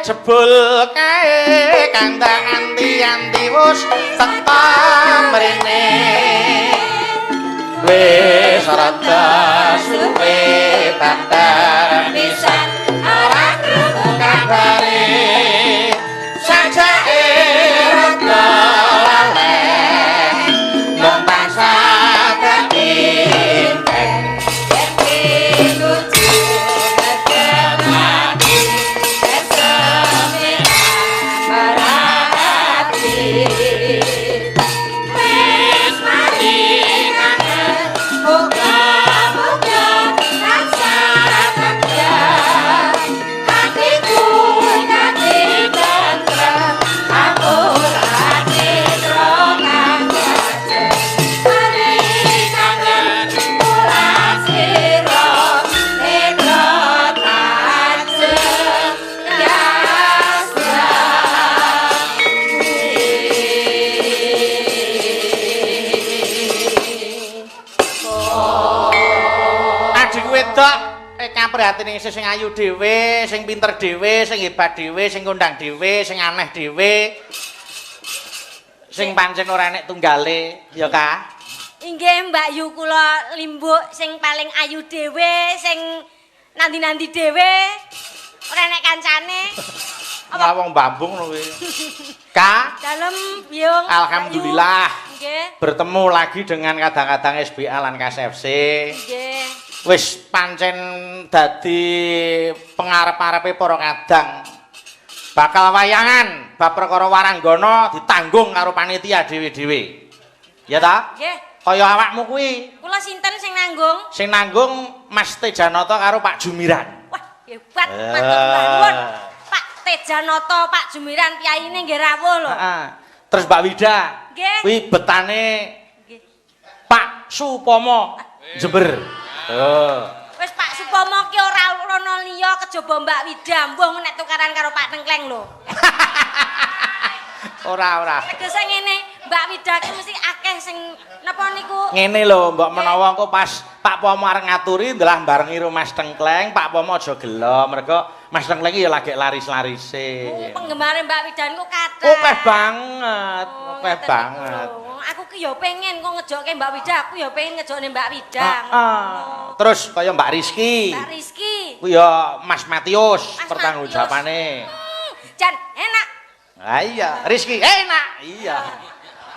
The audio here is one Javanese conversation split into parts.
jebul kae kandang anti-anti wis teka mrene wis rada suwe tandar pisan ora krungu kabare sajake rada laleh numpang sakati prihatine sing ayu dhewe, sing pinter dhewe, sing hebat dhewe, sing kondang dhewe, sing aneh dhewe. Sing pancen ora enek tunggale, ya Kak. Inggih Mbak Yu kula Limbuk sing paling ayu dhewe, sing nandi-nandi dhewe. Ora enek kancane. Apa wong Bambung lho kuwi. Kak. Dalem Byung. Alhamdulillah. Nggih. Bertemu lagi dengan kadang-kadang SBA lan KSFC. Nggih. Wis pancen dadi pengarep-arepe para kadang bakal wayangan bab perkara waranggana ditanggung karo panitia dhewe-dhewe. Ya ta? Nggih. Kaya awakmu kuwi. Kula sinten sing nanggung? Sing nanggung Mas Tejanata karo Pak Jumiran. Wah, hebat. Matur nuwun. Pak Tejanata, Pak Jumiran piyaine nggih rawuh lho. Heeh. Terus Mbak Wida. Nggih. Kuwi betane Nggih. Pak Supomo Jember. Wis Pak Supomo ki ora ana liya kejaba Mbak Wida, mbuh nek tukaran karo Pak Tengkleng lho. Ora. Tegese ngene, Mbak Wida ki mesti akeh sing napa niku. Ngene lho, mbok menawa engko pas Pak Pomo arep ngaturi ndelah barengi karo Mas Tengkleng, Pak Pomo aja gelo, mergo Mas Tengkleng iki ya lagi laris-larise. Penggemare Mbak Wida niku kathah. Akeh banget, akeh banget. Aku ki ya pengen kok ngejokke Mbak Wida, aku ya pengen ngejokne Mbak Wida. Terus kaya Mbak Rizky. Mbak Rizky. Ku ya Mas Matius Mas pertanggungjawabane. Jan enak. Ah iya, Rizky enak. Iya.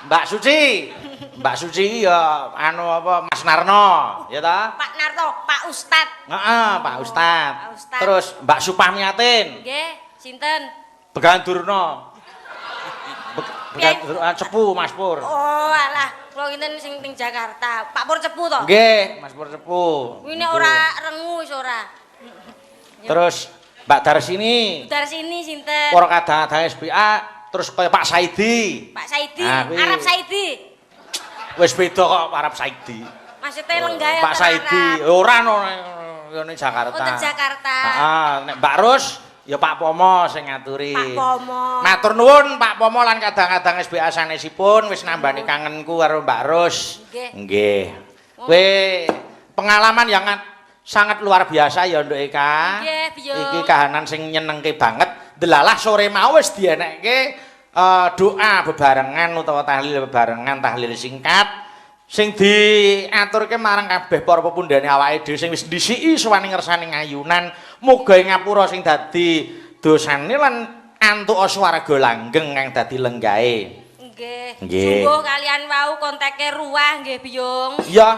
Mbak Suci. Mbak Suci ya anu apa Mas Narno, ya ta? Pak Narto, Pak Ustad. Heeh, Pak Ustad. Pak Ustad. Terus Mbak Supamiatin. Nggih, sinten? Began Durna. Began Cepu Mas Pur. Oh, alah, kula ngenten sing ning Jakarta. Pak Pur Cepu to? Nggih, Mas Pur Cepu. Kuwi nek ora rengu wis ora. Terus Mbak Darsini. Dari sini sinten? Para kadang-kadang SBA, terus kaya Pak Saidi. Pak Saidi, Nah, kuwi- Arab Saidi. Wis beda kok Arab Saidi. Maksudnya lenggah Pak Saidi ora no ning Jakarta. Untuk Jakarta. Heeh, nek Mbak Rus ya Pak Pomo sing ngaturi. Pak Pomo. Matur nuwun Pak Pomo lan kadang-kadang SBA sanesipun wis nambani kangenku karo Mbak Rus. Nggih. Nggih. Kowe pengalaman yang sangat luar biasa ya Nduk Eka. Nggih, Biyo. Iki kahanan sing nyenengke banget. Delalah sore mau wis dienekke doa bebarengan utawa tahlil bebarengan, tahlil singkat sing diaturke marang kabeh para pepundhane awake dhewe sing wis ndisiki suwane ngersani ngayunan. Muga ing ngapura sing dadi dosane lan antuk swarga langgeng kang dadi lenggahe. Nggih. Nggih. Sungguh kalian wau konteke ruah nggih, Biyung. Iya.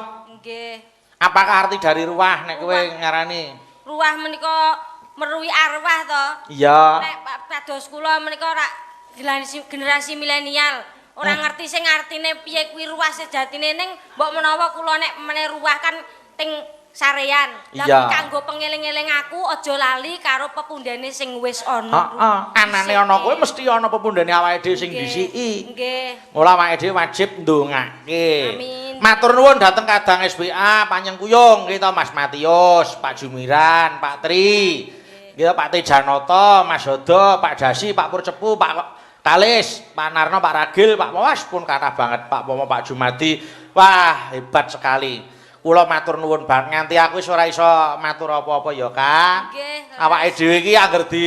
Nggih. Apakah arti dari ruah nek kowe ngarani? Ruah menika meruhi arwah to. Iya. Nek pados kula menika ora generasi milenial. Ora ngerti sing artine piye kuwi ruah sejatine ning mbok menawa kula nek meneh ruah kan ting sarean. Lah Iya. kanggo pengeling-eling aku aja lali karo pepundhane sing wis ana. Heeh, anane ana kowe mesti ana pepundhane awake dhewe sing disiki. Nggih. Mula awake dhewe wajib ndongake. Amin. Matur nuwun dhateng kadang SBA Panyengkuyung kita Mas Matius, Pak Jumiran, Pak Tri. Kita Pak Tejanata, Mas Hodo, Pak Dasi, Pak Pur Cepu, Pak Kalis, Pak Narno, Pak Ragil, Pak Mawas pun kathah banget, Pak Pomo, Pak Jumadi. Wah, hebat sekali. Kula matur nuwun banget nganti aku wis ora iso matur apa-apa ya, Kak. Nggih. Awake dhewe iki anggere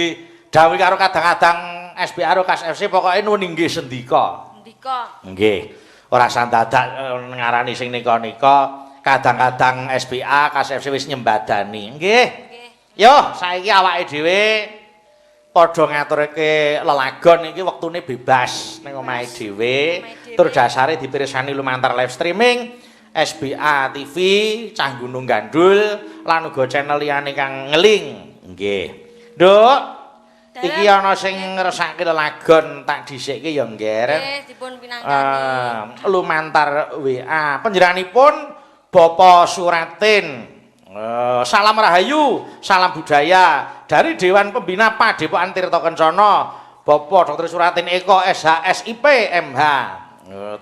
dawuh karo kadang-kadang SBA karo Kas FC pokoke nuwun inggih sendika. Ndika. Nggih. Ora sandadak ngarani sing nika-nika, kadang-kadang SBA Kas FC wis nyembadani. Nggih. Nggih. Yo, saiki awake dhewe padha ngaturke lelagon iki wektune bebas ning omahe dhewe. Tur dasare dipirsani lumantar live streaming SBA TV, Cah Gunung Gandul lan uga channel liyane kang ngeling. Nggih. Nduk, iki ana sing ngresake lelagon tak dhisikke ya, Ngger. Nggih, dipun pinanggani. Lumantar WA. Panjenenganipun Bapak Suratin. Salam rahayu, salam budaya dari Dewan Pembina Padepokan Tirta Kencana, Bapak Dr. Suratin Eko SHSIP MH.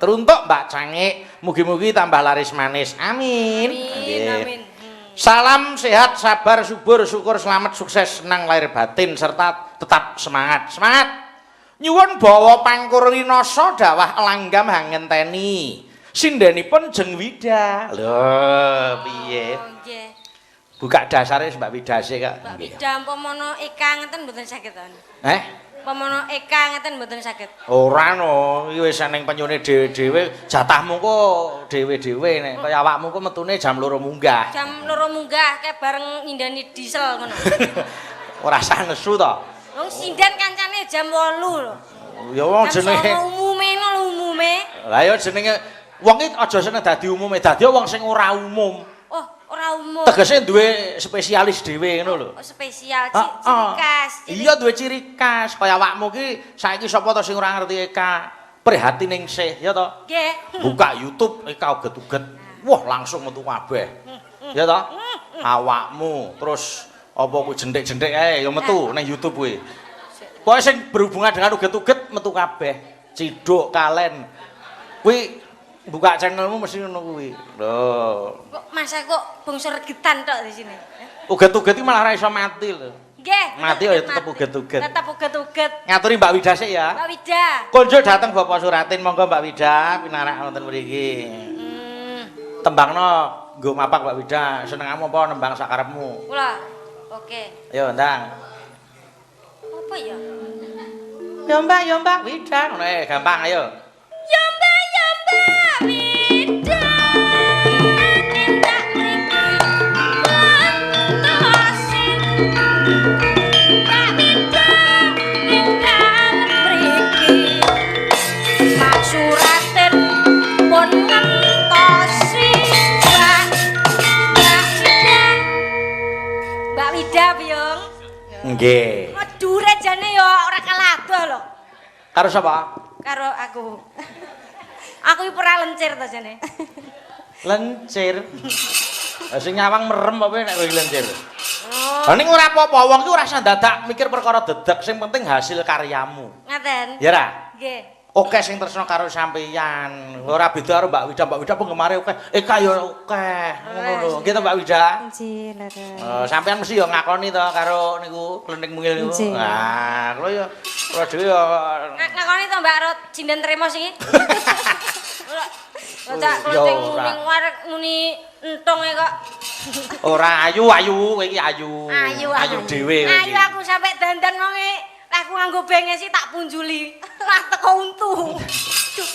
Teruntuk Mbak Cangik, mugi-mugi tambah laris manis. Amin. Amin. Salam sehat, sabar, subur, syukur, selamat, sukses, senang lahir batin serta tetap semangat. Semangat. Nyuwun bawa pangkur rinoso dawah langgam hangenteni. Sindenipun jeng Wida. Lho, piye? Oh, nggih. Buka dasare Mbak Wida sih, Kak. Mbak Wida umpama Eka ngeten mboten saged to. Umpama Eka ngeten mboten saged. Ora no, iki wis ning penyune dhewe-dhewe, jatahmu kok dhewe-dhewe nek kaya awakmu kok metune jam 2 munggah. Jam 2 munggah kayak bareng nyindani diesel ngono. Ora sah nesu to. Wong sinden kancane jam 8 lho. Ya wong jenenge. Jam umume ngono umume. Lah ya jenenge wong iki aja seneng dadi umume, dadi wong sing ora umum. Oh, ora umum. Tegese duwe spesialis dhewe ngono lho. Oh, spesial ciri khas. Iya duwe ciri khas kaya awakmu ki saiki sapa to sing ora ngerti Eka? Prihatin ningsih ya to? Nggih. Buka YouTube Eka uget-uget. Wah, langsung metu kabeh. Ya to? Awakmu terus apa kuwi jentik-jentik ae ya metu ning YouTube kuwi. Pokoke sing berhubungan dengan uget-uget metu kabeh. Ciduk kalen. Kuwi buka channelmu mesti ngono kuwi. Lho. Kok masa kok bangsa regetan tok di sini. Uget-uget iki malah ora iso mati lho. Nggih. Mati ya tetep uget-uget. Tetep uget-uget. Ngaturi Mbak Wida sik ya. Mbak Wida. Konjuk dateng Bapak Suratin, monggo Mbak Wida pinarak wonten mriki. Tembangno nggo mapak Mbak Wida, senengamu apa nembang sakarepmu? Kula. Oke. Ayo ndang. Apa ya? Ya Mbak Wida, ngono gampang ayo. Ya Mbak Wida. Nindak mriki. Wantosin. Mbak Wida ninggal mriki. Pak Suratin pun ngentosi. Mbak Wida Byung. Nggih. Medure jane ya ora kalah ado lho. Karo sapa? Karo aku. Aku iki ora lencir to jane. Lencir. Lah sing nyawang merem apa nek kowe lencir? Oh, Lah ning ora apa-apa, wong iki ora usah dadak mikir perkara dedek, sing penting hasil karyamu. ngaten. Ya ra? Nggih. Oke sing tresno karo sampeyan. Ora beda karo Mbak Wida. Mbak Wida penggemare oke. Eka ya oke. Ngono lho. Nggih to Mbak Wida? Nggih, Lara. Sampeyan mesti ya ngakoni to karo niku Klenik Mungil niku. Nggih. Nah, kula ya kula dhewe ya Ngakoni to Mbak Rot Cinden Tremos iki. Ora Ya, kloting ora. muni warek muni entonge kok. ora ayu kowe iki ayu. Ayu Ayu dhewe kowe Ayu iki. aku sampe dandan wonge aku nganggo bengesi tak punjuli. Lah teko untu.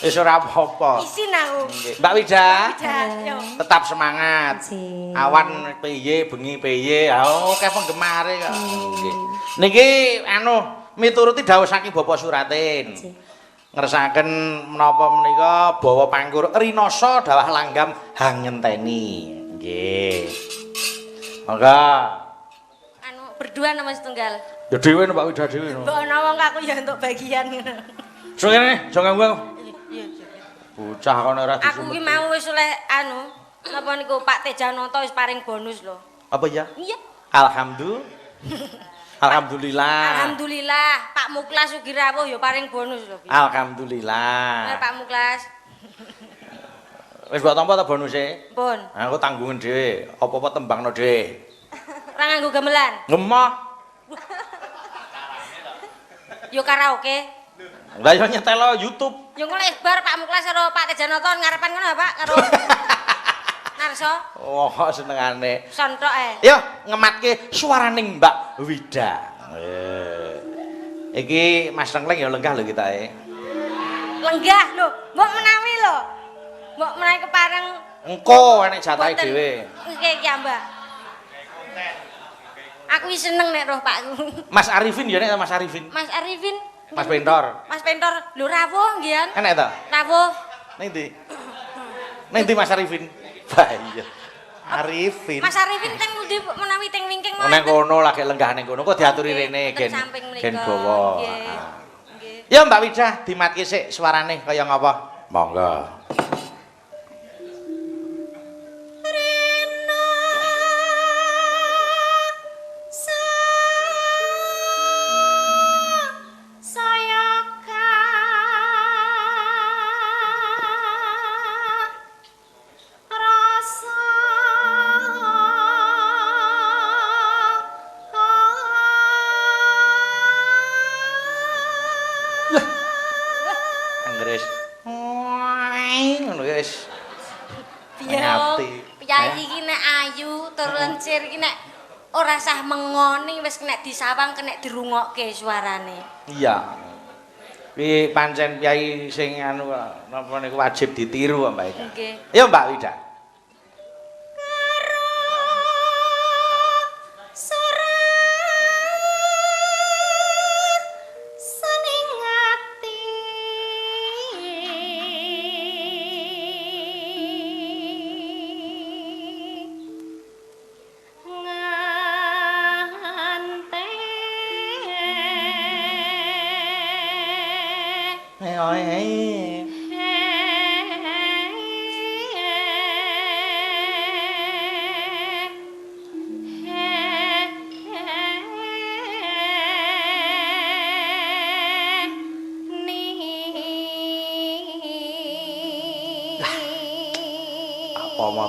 Wis ora apa-apa. Isin aku. Nggih. Mbak Wida, Yo. tetap semangat. Nggih. Awan piye, bengi piye. Oke penggemare kok. Nggih. Niki anu mituruti dawuh saking Bapak Suratin. Ngersakaken menapa menika bawa pangkur rinoso dawah langgam hangenteni. Nggih. Monggo. Anu berdua nama setunggal. Ya dhewe Mbak Wida dhewe. Mbok ana wong aku ya untuk bagian. So kene, aja ganggu. Iya. Bocah kono ora Aku ki mau wis oleh anu napa niku Pak Tejanata wis paring bonus lho. Apa ya? Iya. Alhamdulillah. Alhamdulillah, Pak Muklas Sugirawuh ya paring bonus lho. Alhamdulillah. Pak Muklas. Wis mbok tampa ta bonuse? Pun. Aku tanggungan dhewe. Apa-apa tembangno dhewe. Ora nganggo gamelan. Ngemah. Yo karaoke. Lah yo nyetelo YouTube. Yo ngono isbar Pak Muklas karo Pak Tejanata ngarepan ngono Pak karo Narso. Oh, senengane. Sontok Yo ngematke suaraning Mbak Wida. Iki Mas Rengleng ya lenggah lho kita Lenggah lho, mbok menawi lho. Mbok menawi kepareng engko enek jatahe dhewe. Nggih iki Mbak. Aku wis seneng nek roh Pakku. Mas Arifin ya nek Mas Arifin. Mas Arifin. Mas Pentor. Mas Pentor, lho rawuh nggih an. Enek to? Rawuh. Ning ndi? Ning ndi Mas Arifin? Bah iya. Arifin. Mas Arifin teng pundi menawi teng wingking mawon. Nek kono lagi lenggah ning kono kok diaturi rene gen gawa. Nggih. Ya Mbak Widah dimatke sik suarane kaya ngapa? Monggo. Piyayi iki nek ayu tur lencir iki nek ora sah mengoni wis nek disawang kena dirungokke suarane. Iya. Kuwi pancen piyayi sing anu napa niku wajib ditiru Mbak Ida. Nggih. Ya Mbak Wida.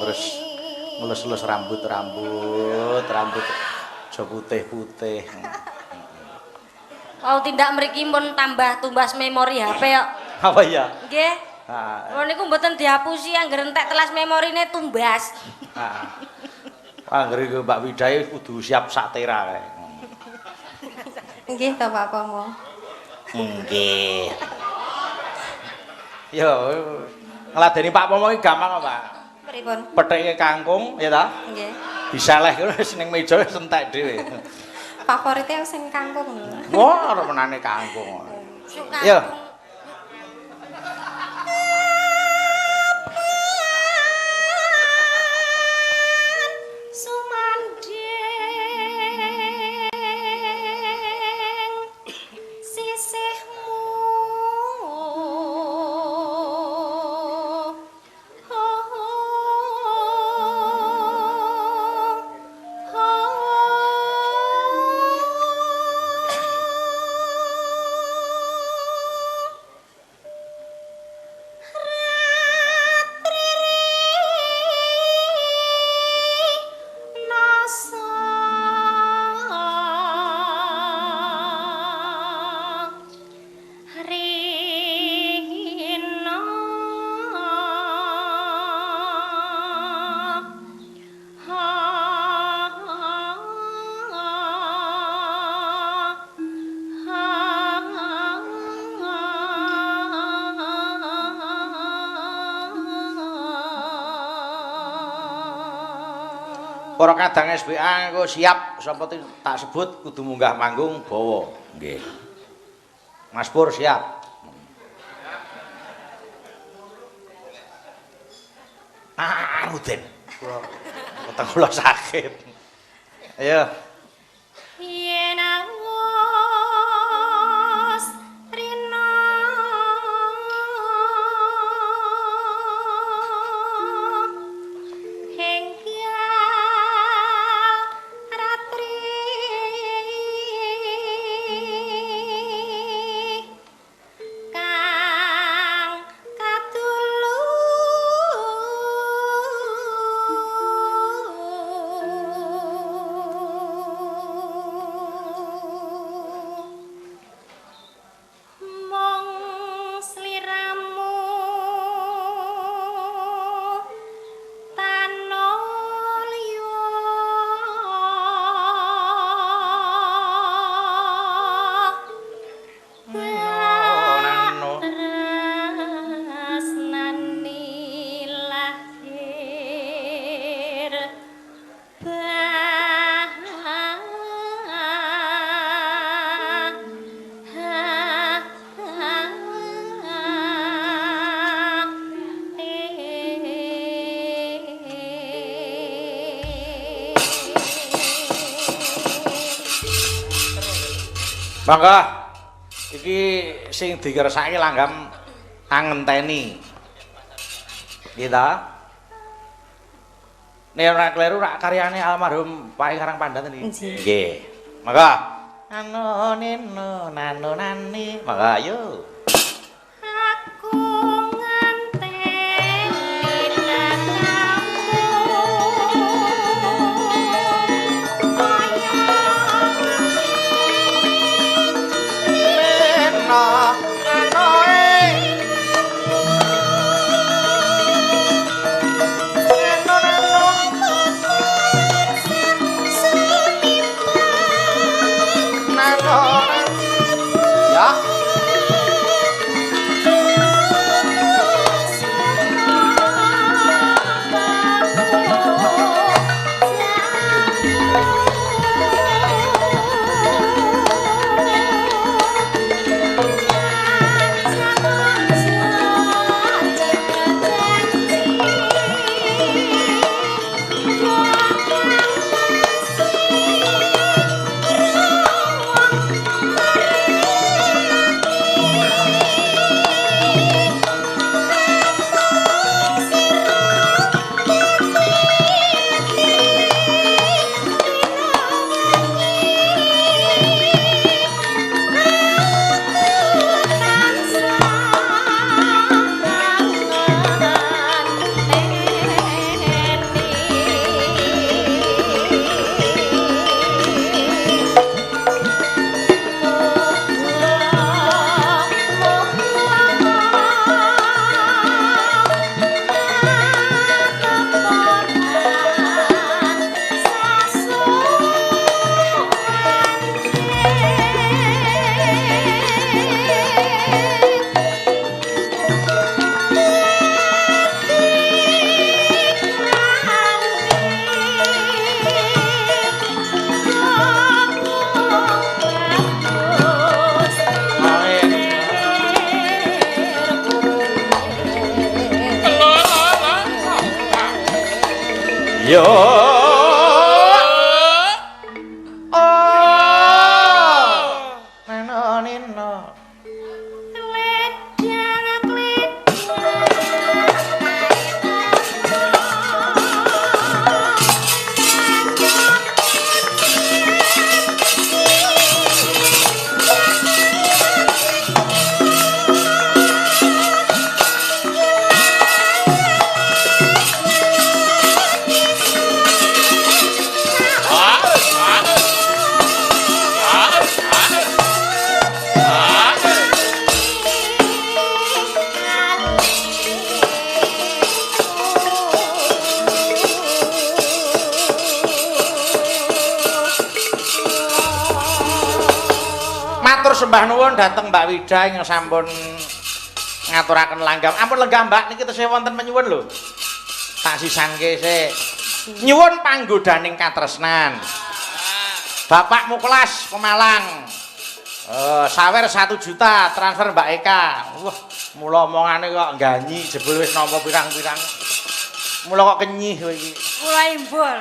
Terus ngelus-elus rambut aja putih-putih. Kalau tindak mriki pun tambah tumbas memori HP kok. Apa ya? Nggih. Heeh. Niku mboten dihapusi anggere entek telas memorine tumbas. Heeh. Anggere iku Mbak Widahe kudu siap sak tera kae. Nggih to Pak Pomo. Nggih. Yo ngladeni Pak Pomo iki gampang kok, Pak. Pripun? Pethike kangkung ya ta? Nggih. Diseleh wis ning meja wis entek dhewe. Favorite sing kangkung lho. Wah, remenane kangkung. Suka. Yo. Para kadang SBA engko siap sapa tak sebut kudu munggah manggung bawa. Nggih. Mas Pur siap. Ruden. Kula kula sakit. Ayo. Yen Mangga iki sing digersake langgam angenteni. Kita nek ora kleru rak karyane almarhum Pak Karang Pandat niki. Nggih. Mangga. Anu nino nano nani. Mangga ayo. Aku nganteni Yo. Oh. Neno nino. Sembah nuwun dhateng Mbak Wida yang sampun ngaturaken langgam. Ampun lenggah Mbak niki tesih wonten menyuwun lho. Tak sisangke sik. Nyuwun panggodaning katresnan. Bapak Muklas Pemalang. Sawer 1 juta transfer Mbak Eka. Wah, mula omongane kok ganyi jebul wis nampa pirang-pirang. Mula kok kenyih kowe iki. Kula imbul.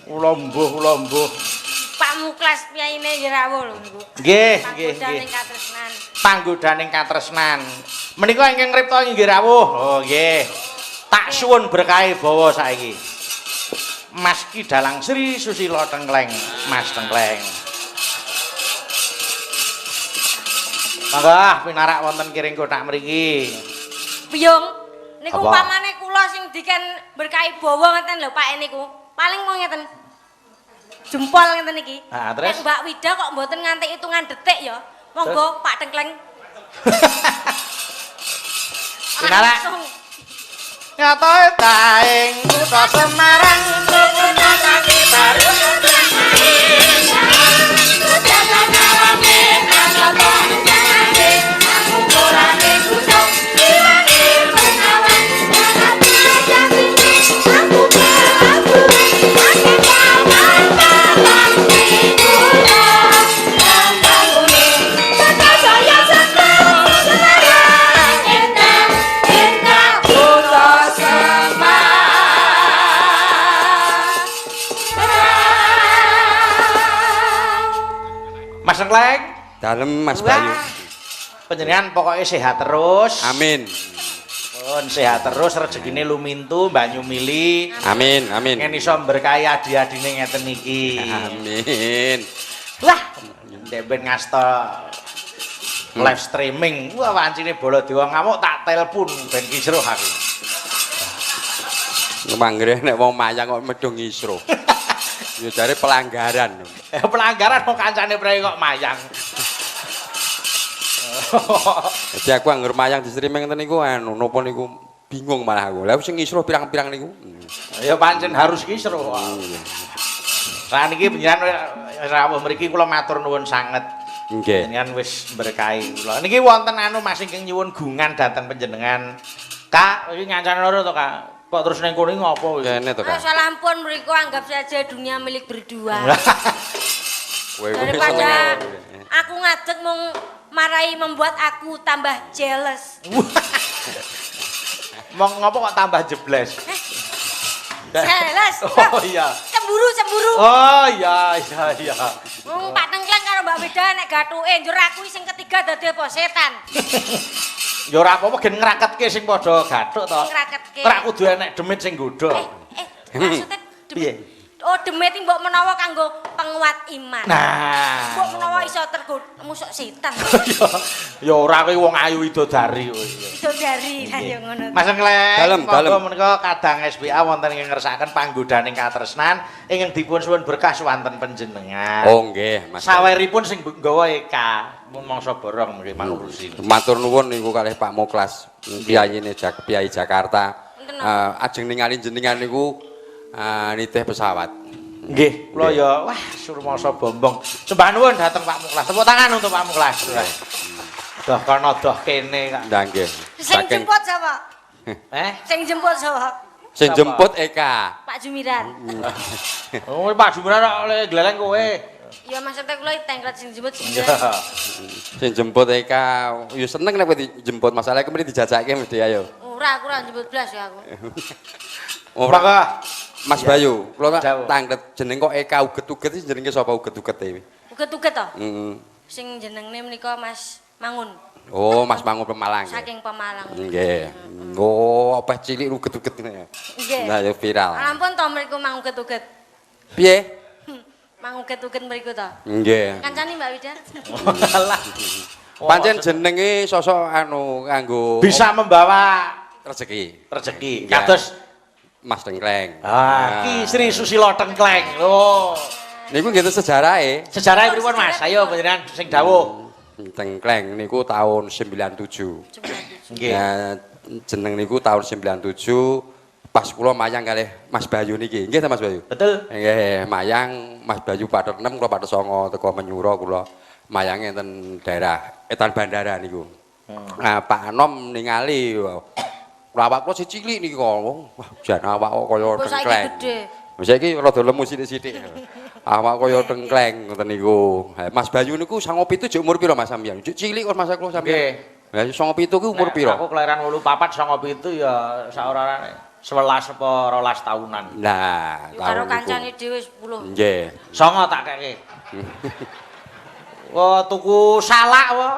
Kula mbuh. Pak Muklas piyaine Yerawuh lho niku. Nggih, nggih, nggih. Panggodaning katresnan. Menika ingkang ngripta inggih rawuh. Oh, nggih. Tak suwun berkahe bawa saiki. Mas Ki Dalang Sri Susilo Tengkleng, Mas Tengkleng. Mangga pinarak wonten kiring kotak mriki. Piyung, niku pamane kula sing diken berkahi bawa ngeten lho Pak niku. Paling mau ngeten. Jempol ngeten iki. Nah, terus Mbak Wida kok mboten nganti hitungan detik ya. Monggo Pak Tengkleng. Pinarak. Nyata taing kutha Semarang kaki baru Dalem Mas Bayu. Panjenengan pokoknya sehat terus. Amin. Pun sehat terus, rezekine lumintu, banyu mili. Amin, amin. Ngen iso berkahi adi-adine ngeten iki. Amin. Wah, ndek ben ngasta live streaming. Wah, wancine Baladewa ngamuk tak telepon ben kisruh aku. Manggre nek wong mayang kok medhong isro. Ya jare pelanggaran. Pelanggaran kok kancane prei kok mayang. Jadi aku anggur mayang di streaming ngeten niku anu napa niku bingung malah aku. Lah sing isro pirang-pirang niku. Ya pancen harus kisruh. Lah niki panjenengan rawuh mriki kula matur nuwun sanget. Nggih. Panjenengan wis berkahi kula. Niki wonten anu Mas ingkang nyuwun gungan dhateng panjenengan. Kak, iki ngancane loro to, Kak? Kok terus ning kono ngopo? Kene to, Kak. Salah ampun mriku anggap saja dunia milik berdua. Kowe Daripada aku ngadeg mung marai membuat aku tambah jealous. Mau ngopo kok tambah jebles? Jealous. Oh iya. Cemburu. Oh iya. Pak Tengkleng karo Mbak Weda nek gathuke njur aku sing ketiga dadi apa setan. Ya ora apa-apa gen ngraketke sing padha gathuk to. Ngraketke. Ora kudu enek demit sing nggodha. Maksudnya Piye? Oh demit iki mbok menawa kanggo penguat iman. Nah. Mbok menawa iso tergoda musuk setan. Ya ora kowe wong ayu widodari kowe. Widodari lah ya ngono. Mas Ngleng, Dalem. menika kadang SPA wonten ing ngersakaken panggodaning katresnan ingkang dipun suwun berkah wonten panjenengan. Oh nggih, Mas. Saweripun sing nggawa Eka mun mangsa borong mriki mangurusi. Matur nuwun niku kalih Pak Muklas, piyayine Piyai Jakarta. Ajeng ningali jenengan niku nitih pesawat. Nggih, kula ya wah surmasa bombong. Sembah nuwun dhateng Pak Muklas. Tepuk tangan untuk Pak Muklas. Doh kono doh kene Kak. Nggih nggih. Sing jemput sapa? Sing jemput sapa? Sing jemput Eka. Pak Jumiran. Oh, Pak Jumiran oleh gleleng kowe. Ya maksudnya kula tengkret sing jemput sing. Sing jemput Eka, yo seneng nek dijemput. Masalahnya kemudian dijajake mesti ayo. Ora, aku ora jemput blas ya aku. Ora Mas Bayu, kula Jauh. tanglet jeneng kok Eka uget-uget iki jenenge sapa uget-ugete iki? Uget-uget to? Heeh. Sing jenengne menika Mas Mangun. Oh, Mas Mangun Pemalang. Saking Pemalang. Nggih. Oh, apa cilik uget-uget ngene. Nggih. Nah, ya viral. Ampun to mriku mang uget-uget. Piye? Mang uget-uget mriku to. Nggih. Kancane Mbak Wida. Alah. Pancen jenenge sosok anu kanggo Bisa membawa rezeki. rezeki. Ya. Kados Mas Tengkleng. Ki Sri Susilo Tengkleng. Oh. Niku nggih sejarahe. Sejarah pripun Mas? Ayo panjenengan sing dawuh. Tengkleng niku tahun 97. Nggih. Ya jeneng niku tahun 97 pas kula mayang kalih Mas Bayu niki. Nggih ta Mas Bayu? Betul. Nggih, mayang Mas Bayu padet 6 kula padet 9 teko Menyuro kula mayange enten daerah Etan Bandara niku. Nah, Pak Anom ningali awak kula cilik niki kok. Wah, jan awak kaya Kok saiki tengkleng. gedhe. Saiki rada lemu sithik-sithik. Awak kaya tengkleng ngoten niku. Mas Bayu niku 97 jek umur pira Mas sampeyan? Jek cilik kok Mas kula sampeyan. Nggih. Lah 97 ku umur pira? Aku kelahiran 84 97 ya saorane 11 apa 12 tahunan. Nah, Yo karo tahun niku. kancane dhewe 10. Nggih. 9 tak keke. Wah, tuku salak wah.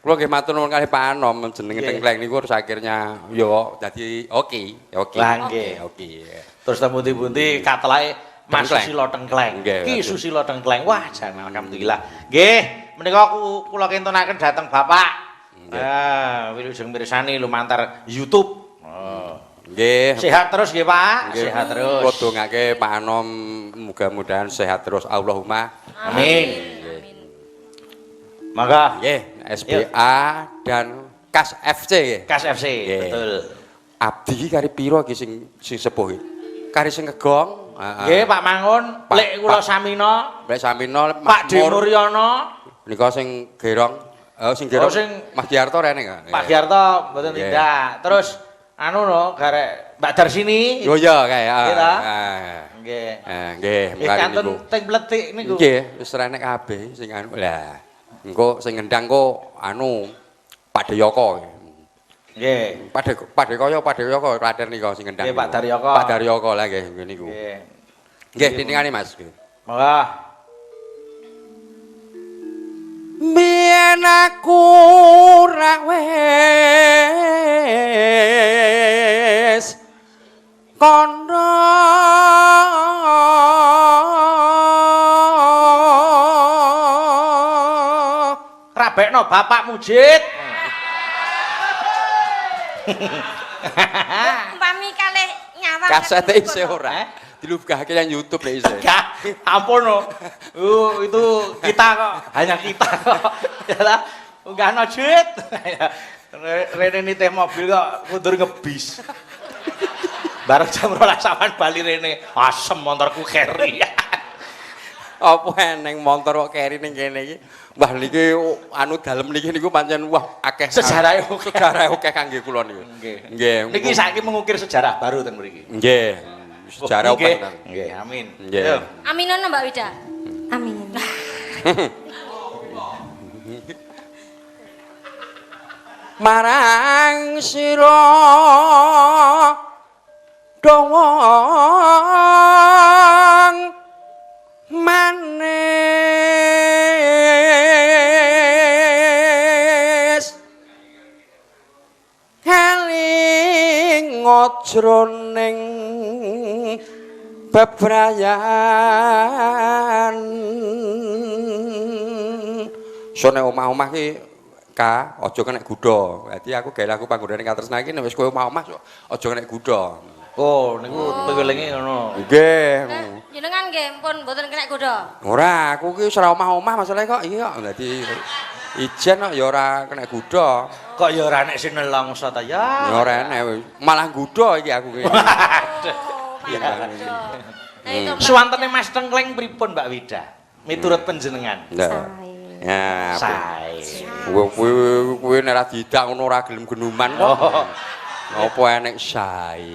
Kula nggih matur nuwun kalih Pak Anom jenenge Nggih. Tengkleng niku terus akhirnya yo dadi oke. Lah, nggih. Oke. Terus temuti-pundi katelake Mas Tengkleng. Susilo Tengkleng. Nggih, Ki betul. Susilo Tengkleng. Wah, jan alhamdulillah. Nggih, menika kula kintunaken dhateng Bapak. Wilujeng mirsani lumantar YouTube. Nggih. Sehat terus nggih, Pak. Nggih. Sehat terus. Kula dongake Pak Anom muga-mudahan sehat terus Allahumma. Amin. Maka Nggih, SBA dan Kas FC nggih. Kas FC, Nggih. betul. Abdi iki kari pira iki sing sepuh iki? Kari sing ngegong. Nggih, Pak Mangun, Pak- lek kula Pak- Samina, Lek Samino Pak Demuryono, nika sing gerong. Sing gerong. Oh, sing- Mas Diarto rene enggak? Pak Diarto mboten Nggih. tindak. Terus anu no, garek Mbak Darsini. Yo ya kae. Nggih ta? Nggih, Nggih. nggih, Kantun niku. teng bletik niku. Nggih, wis renek kabeh sing anu. Lah, engko sing ngendang kok anu Padeyoko. Nggih. Padeyoko Klaten nika sing ngendang. Nggih, Pak Daryoko. Pak Daryoko lah nggih niku. Nggih. Nggih, ditingani Mas. Maka biyen aku ra wis kandha rabekno bapak mujid. Umpami kalih nyawa. kasete isih ora dilugahke yang YouTube lek isih. Gak, ampun no. Itu kita kok, hanya kita kok. Yalah, enggak no jit. Rene nitih mobil kok mundur ngebis. Bareng jam 12 sampean bali rene, asem motorku carry. Apa eneng motor kok keri ning kene iki? Wah niki anu dalem niki niku pancen wah akeh Sejarahe sejarah akeh kangge kula niku. Nggih. Nggih. Niki saiki mengukir sejarah baru teng mriki. Nggih. Sejarah Nggih. apa? Nggih, amin. Nggih. Yo. Aminono Mbak Wida. Amin. Marang sira dawang manis eling ngojroning bebrayan sone omah-omah ki Ka, aja kena gudha. Dadi aku gawe lagu panggonane katresna iki wis kowe omah-omah aja kena gudha. Oh, niku pewelinge ngono. Nggih. Jenengan nggih pun mboten kena godha. Ora, aku ki wis ora omah-omah masalahe kok iki kok dadi ijen kok ya ora kena gudha. Kok ya ora nek sing nelongso ta ya. Ya ora enek malah gudha iki aku ki. Suwantene Mas Tengkleng pripun Mbak Wida? Miturut panjenengan. Ya, Sae. kowe nek ora didak ngono ora gelem genuman kok. Apa enek sae.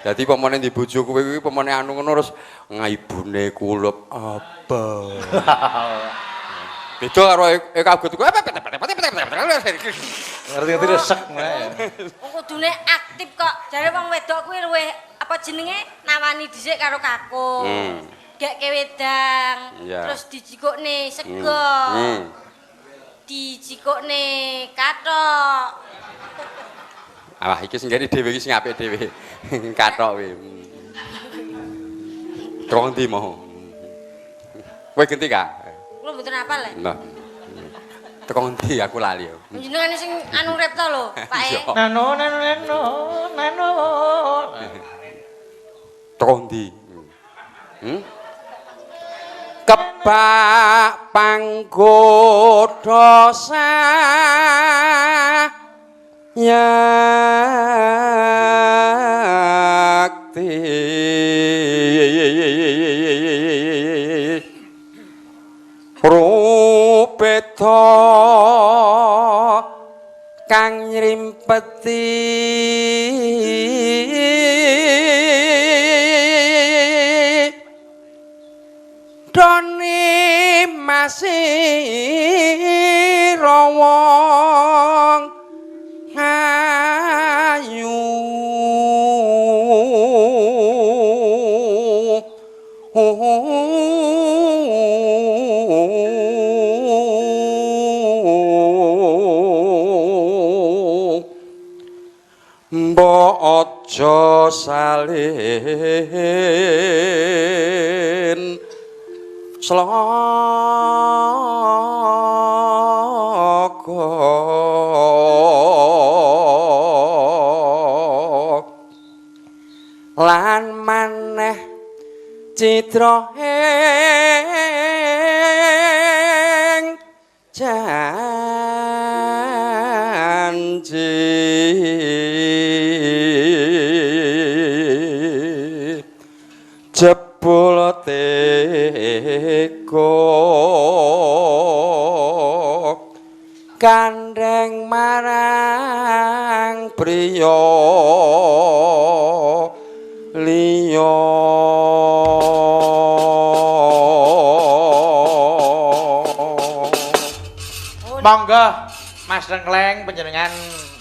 Dadi pemene di bojo kowe kuwi pemene anu ngono terus ngaibune kulup apa. Beda karo kaget kowe. Ngerti-ngerti resek wae. Kudune aktif kok. Jare wong wedok kuwi luwih apa jenenge nawani dhisik karo kakung. Gek wedang, terus dijikukne sego. Dijikukne kathok. Wah iki sing ngene dhewe iki sing apik dhewe. Kathok kuwi. Terong ndi mau. Kowe genti ka? Kulo mboten apal lek. Nah. Tekong ndi aku lali yo. Jenengan sing anu rep to lho, Pak E. Nano. Tekong ndi? Kebak panggoda yakti rupeta kang ngrimpeti doni masih rawong ayu mbok aja salin sloka lan maneh citra ing janji jebul teko kandheng marang priya liya Monggo Mas Tengkleng panjenengan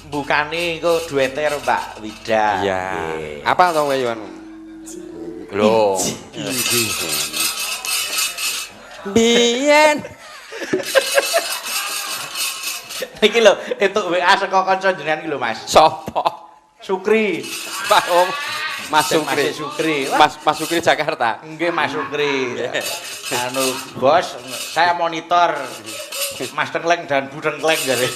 mbukani iku duete karo Mbak Wida. iya Nggih. apa to kowe yo lho biyen Iki lho, entuk WA saka kanca jenengan iki lho, Mas. Sopo? Sukri. Pak Om. Mas Sukri. Mas Sukri. Mas Sukri Jakarta. Nggih, Mas Sukri. Anu, Bos, saya monitor Mas Tengleng dan Bu Tengleng jare.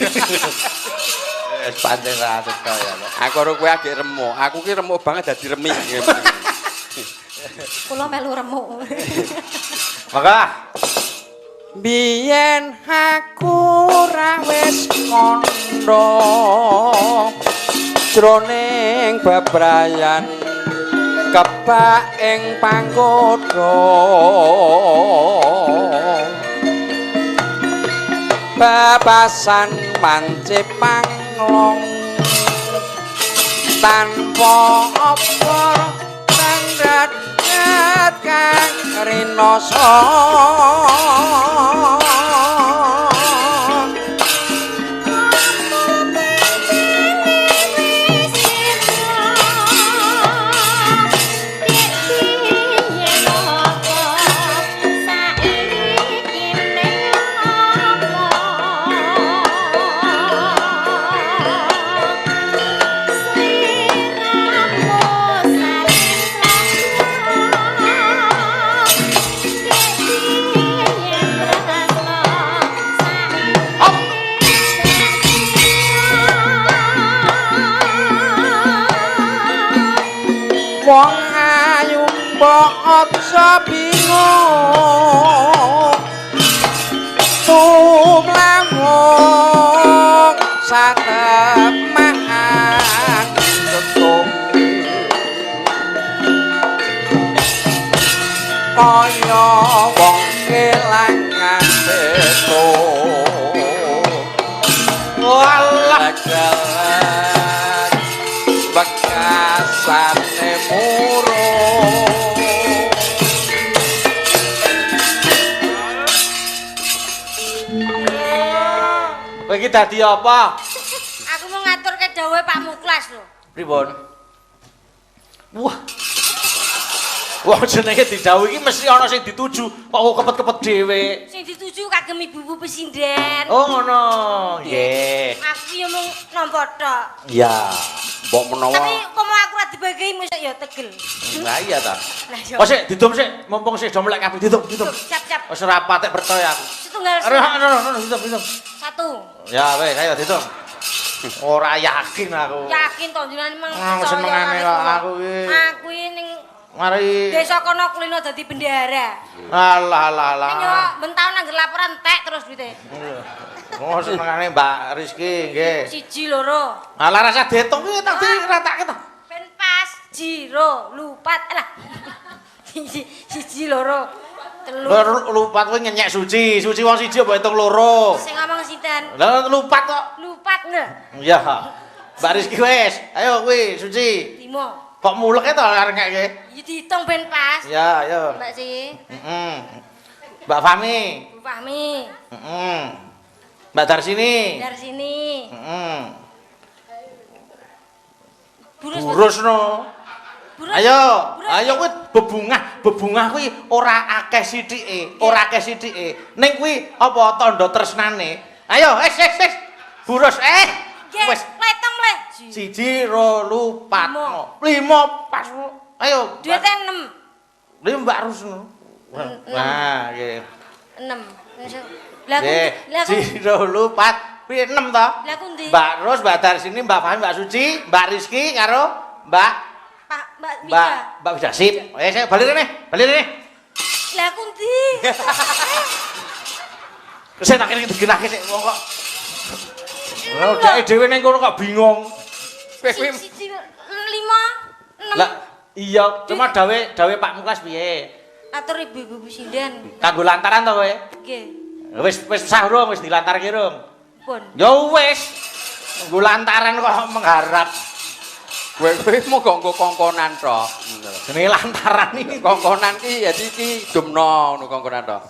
Wis pancen ra teko ya. Aku karo kowe agek remuk. Aku ki remuk banget dadi remik. Kula melu remuk. Maka Biyen aku ra wis kandha jroning bebrayan kebak ing panggoda babasan mancip panglong tanpa apa tandhat kang rinoso wong ayu mbok aja bingung tumlawung satemaan tetung kaya wong kelangan betung walah bekasane murung kowe iki dadi apa? Aku mau ngatur ke dawuhe Pak Muklas lho. Pripun? Wah. Wah jenenge didhawuhi iki mesti ana sing dituju, kok kepet-kepet dhewe. Sing dituju kagem ibu-ibu pesinden. Oh ngono. Nggih. Aku ya mung nampa tok. Iya. mbok menawa Tapi komo aku ora dibagi mesti ya tegel. Lah iya ta. Lah ya. Oh sik didum sik, mumpung sik do melek kabeh didum. Siap-siap. Wis ora patek percaya aku. Setunggal. Didum. Satu. Ya wis ayo didum. Ora yakin aku. Yakin to jenengan memang Senengane kok aku iki. Aku iki ning Mari. desa kono kulino dadi bendahara. Alah alah alah. Ning yo bentaun nang laporan entek terus duite. Oh senengane Mbak Rizky nggih. 1 loro. Alah rasa diitung iki tak diratake to. Ben pas jiro lupat alah. 1 loro. 3. Lupat kowe nyenyek suci. Suci wong siji apa hitung loro. Sing ngomong sinten? Lah lupat kok. Lupat nggih. Iya. Mbak Rizky wis. Ayo kuwi suci. 5. Kok muleke to arek ngeke? Ya dihitung ben pas. Ya, ayo. Mbak Si. Mbak Fami. Bu Fahmi. Mbak Darsini. Dari sini. Burus no. Burus. Ayo, Burus. ayo kuwi bebungah kuwi ora akeh sithike, ora akeh sithike. Ning kuwi apa tandha tresnane. Ayo, wis. Burus Nggih, wis. letong le. 1 2 3 4 5 pas. Ayo. Duite 6. Lha Mbak Rusno. Nah, nggih. 6. Lah Nggih, aku 1 2 3 4 piye 6 to? Lah aku ndi? Mbak Rus, Mbak Darsini, Mbak Fahmi, Mbak Suci, Mbak Rizky karo Mbak Mbak Mika. Mbak bisa sip. Saya balik rene. Lah aku ndi? Saya tak kira digenake sik wong kok. Oh, dhek dhewe ning kono kok bingung. Kowe 5 6. Lah iya, cuma dawe Pak Muklas piye? Atur ibu-ibu sinden. Kanggo lantaran to kowe? Nggih. Wis sah rung, wis dilantarke rung. Pun. Ya wis. Nggo lantaran kok mengharap. kowe mung nggo kongkonan tok. Jenenge lantaran iki. Kongkonan ki ya iki dumno ngono kongkonan tok.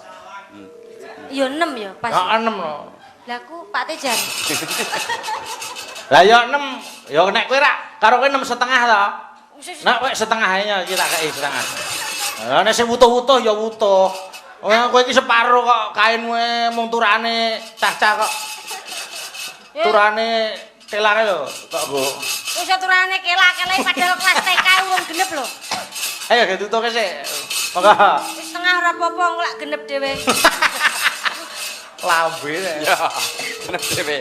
Ya 6 ya pas. Ya 6 no. Lah aku Pak Tejan. Lah ya 6. Ya nek kowe rak karo kowe 6,5 to. Nek kowe setengah ae iki tak kei setengah. Lah nek sing wutuh-wutuh ya wutuh. Kowe iki separo kok kain kowe mung turane cah-cah kok. Turane kelare lho, kok Bu. Wis aturane kelak-kelek padahal kelas TK urung genep lho. Ayo ditutuke sik. Monggo. Wis tengah ora apa-apa engko lak genep dhewe. Lambe. Ya, bener dhewe.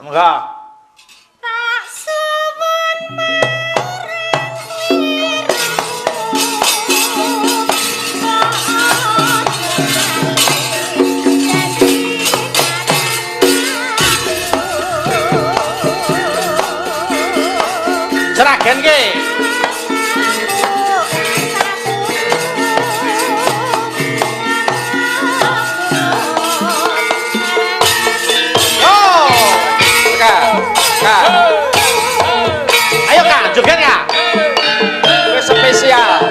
Monggo. Tak suwun Seragen ki. Ayo Kak, joget Kak. Wis spesial.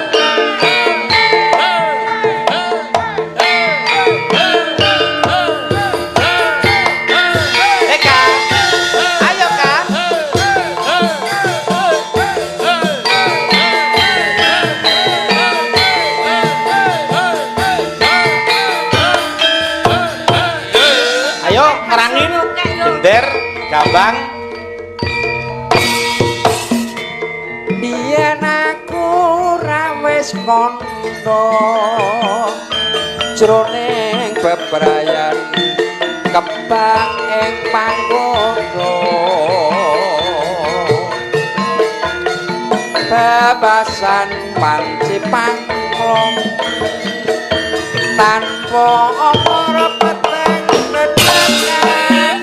Kak. Ayo Kak. Ayo ngerangin gender, gambang. Biyen aku ra wis kandha jroning bebrayan kebak ing panggoda babasan panci pangklong tanpa apa peteng nedangan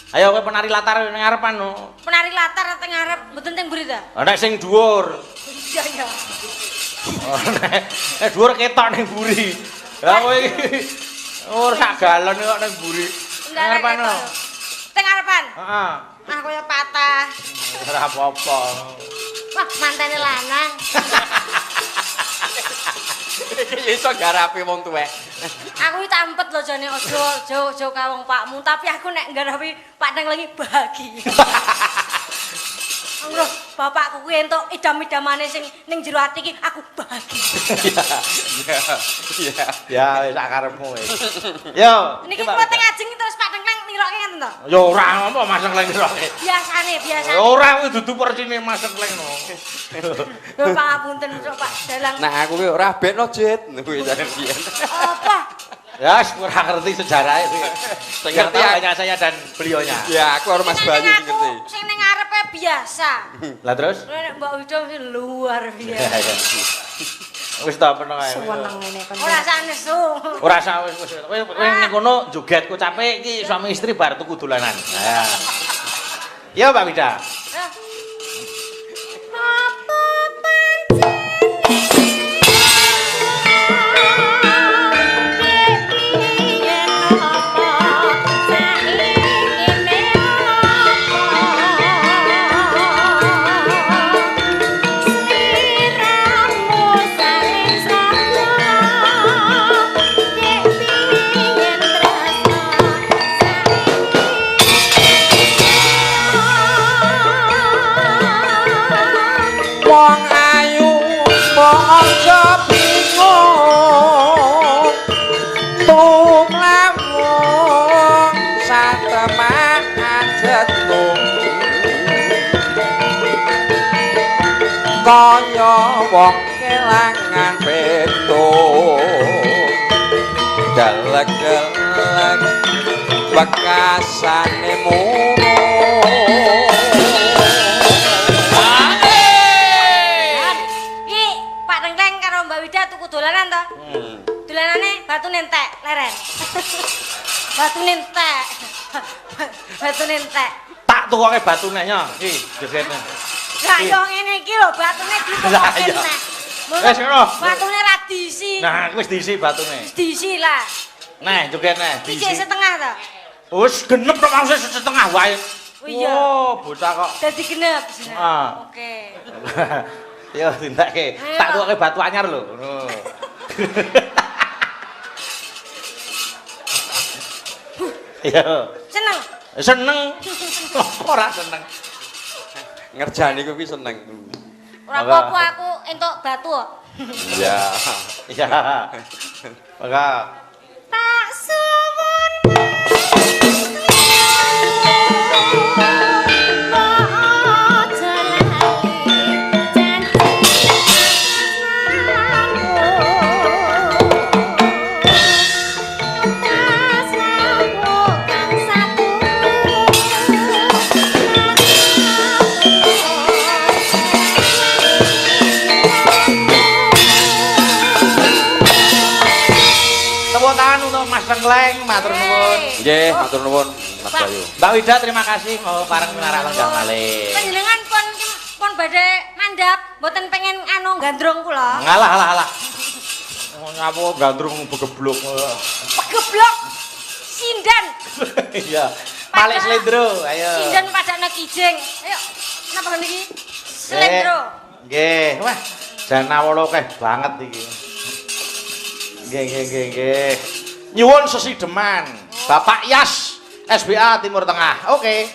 Ayo kowe penari latar ning ngarepan no. penari latar teng ngarep mboten teng mburi ta? Nek sing dhuwur. Iya iya. Nek dhuwur ketok ning mburi. Lah kowe iki ora sak galon kok ning mburi. Ngarepan no. Teng ngarepan. Heeh. Ah koyo patah. Ora apa-apa. Wah, mantene lanang. iki iso garapi wong tuwek. Aku iki tampet lho jane aja ka wong pakmu, tapi aku nek ngarapi Pak Neng lagi bahagia. Anggo bapakku kuwi entuk idam-idamane sing ning jero ati iki aku bahagia. Iya. Ya wis sak karepmu wis. Yo. Niki kula teng ajeng terus Pak Neng niroke ngenten to? Ya ora apa masang leng roke. Biasane. Ora kuwi dudu persine masang leng no. Lho pangapunten Pak Dalang. Nah aku ora bekno jet kuwi jare biyen. Apa? Ya kurang ngerti sejarahnya sih. Sing Yang ngerti tahu aku. hanya saya dan beliaunya. Ya aku harus Mas Bayu sing ngerti. Sing ning ngarepe biasa. Lah terus? Nek Mbak Wida sih luar biasa. Wis ta peno ae. Seneng ngene kon. Ora sak nesu. Ora sak wis. Kowe ning kono joget kocape iki suami istri bar tuku dolanan. Nah. Ya Pak Wida. Apa pancen Wong ayu mbok aja bingung tumlamun satemak ajetung kaya wong kelangan petung dalek-dalek bekasane murung dolanan to? Dolanane batu nentek leren. Batu nentek. Batu nentek. Tak tukoke batune nya. Iki jogetne. Lah yo ngene iki lho batune ditukoke neh. Wis ngono. Batune ra diisi. Nah, wis diisi batune. Diisi lah. Nah, jogetne Iki diisi. setengah to? Wis genep tok maksud setengah wae. Oh iya. Oh, bocah kok. Dadi genep. Ah. Oke. Yo tindakke. Tak tukoke batu anyar lho. Ngono. Yo. Seneng. Seneng. Ora seneng. ngerjani kuwi seneng. Ora apa-apa aku entuk batu kok. Iya. Iya. Maka Tak suwun tepuk tangan untuk Mas Tengkleng, matur nuwun. Nggih, matur nuwun Mas Bayu. Mbak Wida terima kasih mau bareng pinarak lenggah malih. Panjenengan pun badhe mandhap, mboten pengen anu gandrung kula. Ngalah alah. Ngapu gandrung begeblok. Pegeblok. Sindan. Iya. Malik slendro, ayo. Sindan padakne kijing. Ayo. Napa niki? Slendro. Nggih, wah. Janawala akeh banget iki. Nggih. Nyuwun sesideman. Bapak Yas SBA Timur Tengah. Oke.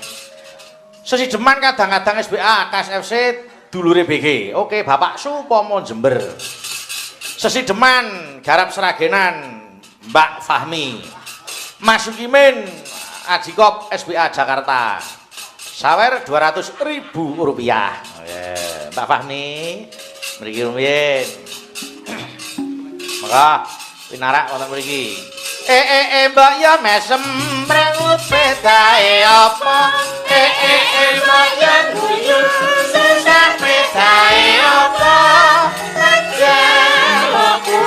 Sesideman kadang-kadang SBA KSFC dulure BG. Oke, Bapak Supomo Jember. Sesideman Garap Seragenan Mbak Fahmi. Mas Sukimin Ajikop SBA Jakarta. Sawer Rp200.000. Mbak Fahmi mriki rumiyin. Maka pinarak wonten mriki. Mbak ya mesem mrengut pedae apa? Mbak ya guyu susah pedae apa? Aku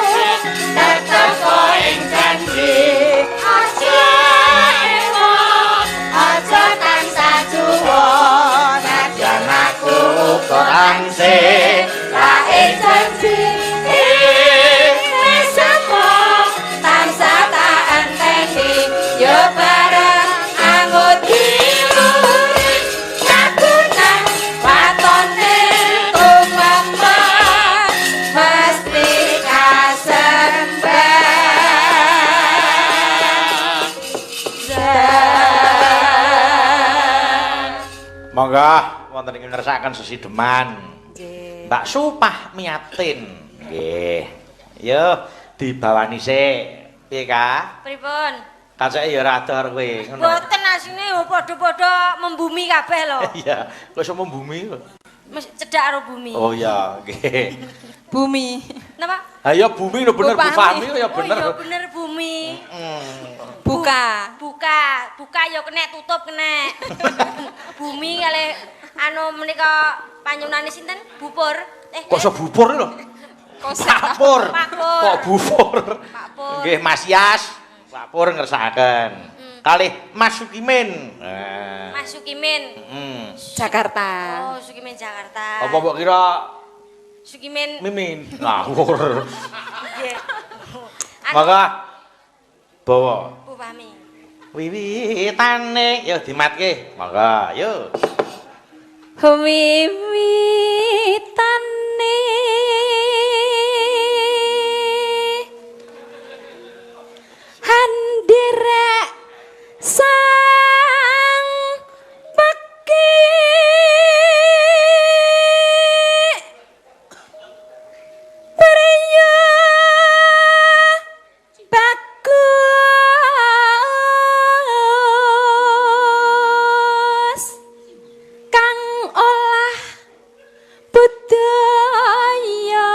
tetep koing janji. Aja tansah suwon, jan aku kurang sih lae janji. Yo bareng anggot diluri kagunan watone kumemah mesti kasembah. Monggo wonten ing ngersakaken sesideman. Nggih. Mbak Supah Miatin. Nggih. Yo dibawani sik. Piye, Kak? Pripun? Kacake ya rada kowe ngono. Mboten asine yo padha-padha membumi kabeh lho. Iya, kok iso membumi kok. Mesti cedhak karo bumi. Oh iya, nggih. Bumi. Napa? Ha ya bumi lho bener Bu Fahmi ya bener. Oh iya bener bumi. Buka. Buka ya kena tutup kena. Bumi kali anu menika panyunane sinten? Bupur. Kok iso bupur lho? Pakpur. Kok bupur? Pakpur. Nggih Mas Yas. Pakpur ngersakaken. Kalih Mas Sukimin. Mas Sukimin. Jakarta. Oh, Sukimin Jakarta. Apa mbok kira Sukimin Mimin? Ngawur. Nggih. Maka bawa. Bu Fahmi. Wiwitane yo dimatke. Maka yo. Wiwitane handerek sang pekik priya bagus kang olah budaya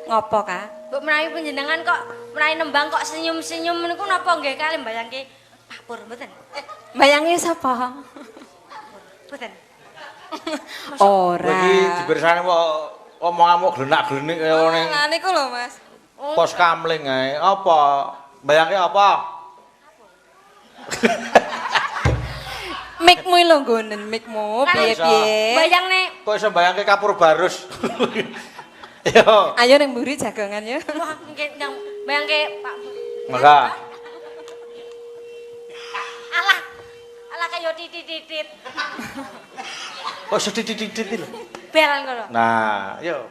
ngopo Kak? Mbok menawi panjenengan kok menawi nembang kok senyum-senyum niku napa nggih kali mbayangke Pakpur mboten? Bayange sapa? Mboten. Ora. Iki dibersani kok omonganmu glenak-glenik kaya ning Lah niku lho Mas. pos kamling ae. Apa? Bayangke apa? Mikmu lho nggonen mikmu piye-piye. Bayangne Kok iso bayangke kapur barus? Yo. Ayo ning mburi jagongan ya. wah nggih ndang bayangke Pakpur. Maka Alah kaya titit-titit. kok iso titit-titit lho. Bel ngono. Nah, yo.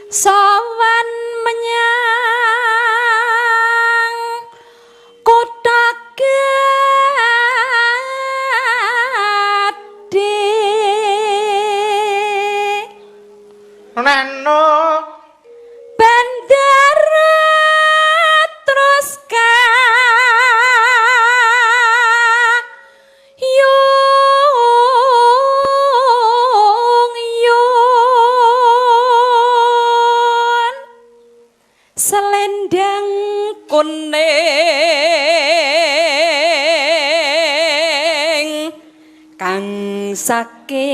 Sowan menyang kota gedhe Neno bandara terus yung selendang kuning kang saking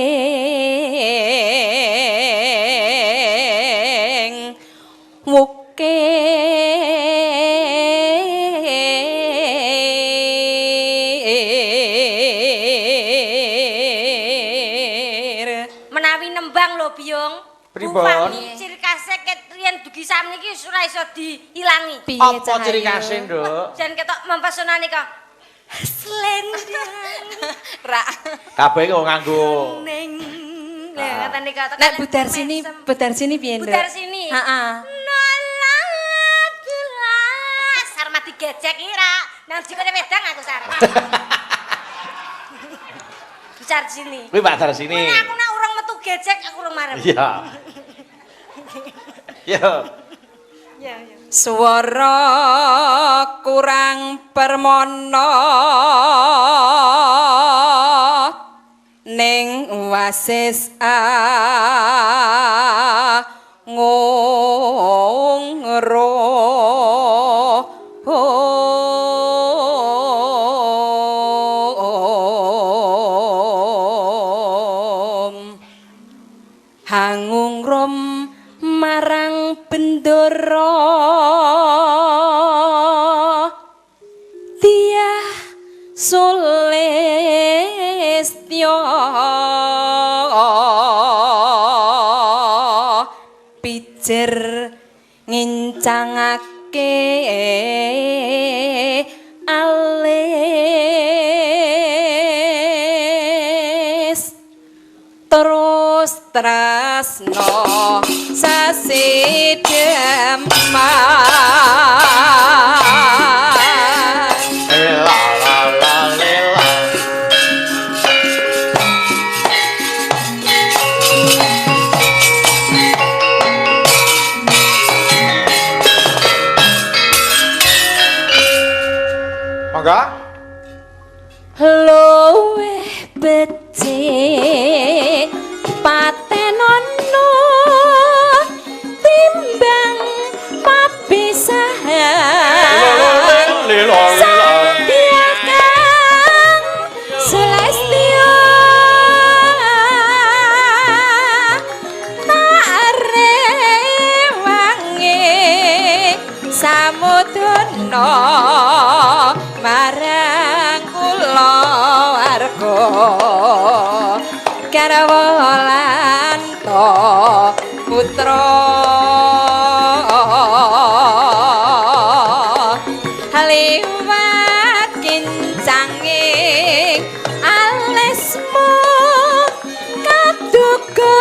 wukir Menawi nembang lho Biung. Pripun? Upami ciri khasnya ket riyen dugi sami iki ora iso diilangi. piye apa ciri Cahayu? khasnya Nduk Jan ketok mempesona nika. Slendang Rak. kabeh kok nganggo ning. Lah ngaten nika tekan. Nek budar sini piye, Nduk? Budar sini. Heeh. Nolak gelas. Sar mati gecek ira. Nang jikone wedang aku sar. Bicar sini. kuwi Pak Dar sini Aku nek urung metu gecek aku urung marem. iya iya Iya, iya. Swara kurang permono ning wasis hangung rom marang bendoro Tiah Sulistyo pijer ngincangake alis terus tresno sasidheman la la la lela monggo luwih becik patenono timbang papisahan lela Satya kang selestio tak rewangi samudana marang kula warga garwa lan putra liwat kincanging alismu kaduga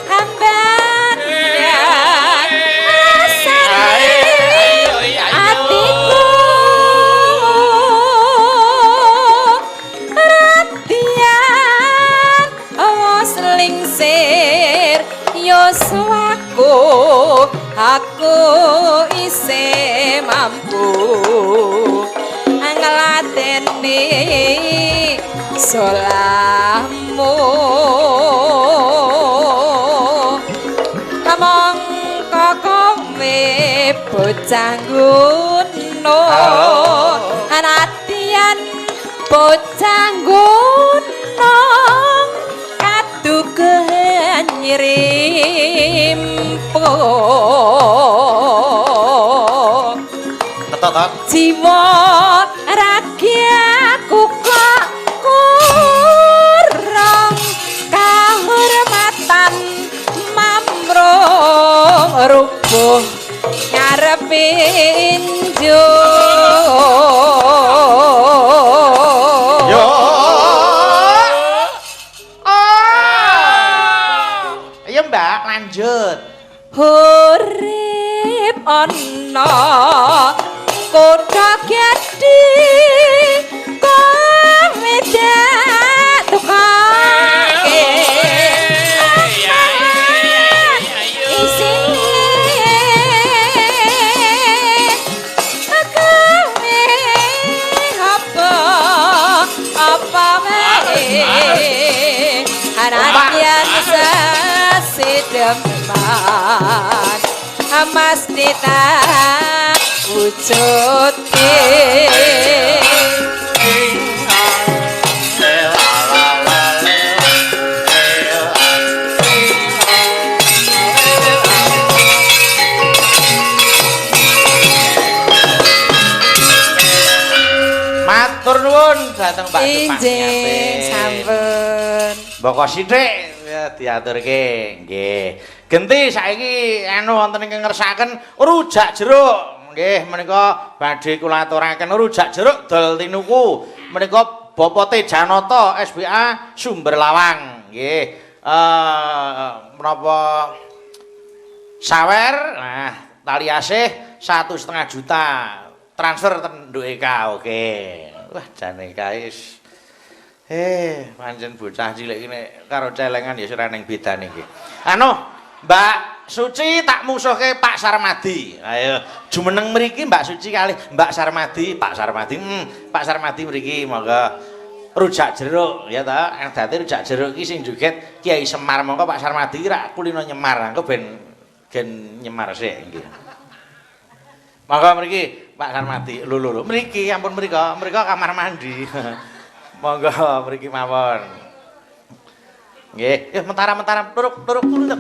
hamban asane atiku ratian awas lingsir yoswaku aku isih mampu ngladeni solamu mongko kowe bocah ngono anatian bocah ngono kadugan nyrimpo tetot jiwa ragiaku kok kurang kahormatan mamrung rubuh ngarepe injo yo iya Mbak lanjut urip ana kota gede kowe dak tukake deman Mas Dita wujudke Matur nuwun dhateng Mbak Injih sampun. Mboko sithik ya diaturke. Nggih. Genti saiki anu wonten ing ngersakaken rujak jeruk. Nggih, menika badhe kula aturaken rujak jeruk dol tinuku. Menika Bapak Tejanata SBA Sumber Lawang. Nggih. Menapa sawer nah tali asih 1,5 juta. Transfer tenduk Eka, oke. Wah, jane kae pancen bocah cilik iki nek karo celengan ya ora ning bedane iki. Anu, Mbak Suci tak musuhke Pak Sarmadi. Ayo, jumeneng mriki Mbak Suci kalih Mbak Sarmadi, Pak Sarmadi. Pak Sarmadi mriki monggo rujak jeruk ya ta. Dadi rujak jeruk iki sing joget Kiai Semar monggo Pak Sarmadi rak kulino nyemar. Engko ben gen nyemar sik nggih. Monggo mriki Pak Sarmadi, lho mriki ampun mrika kamar mandi. Monggo mriki mawon. Nggih, mentara-mentara turuk dulu.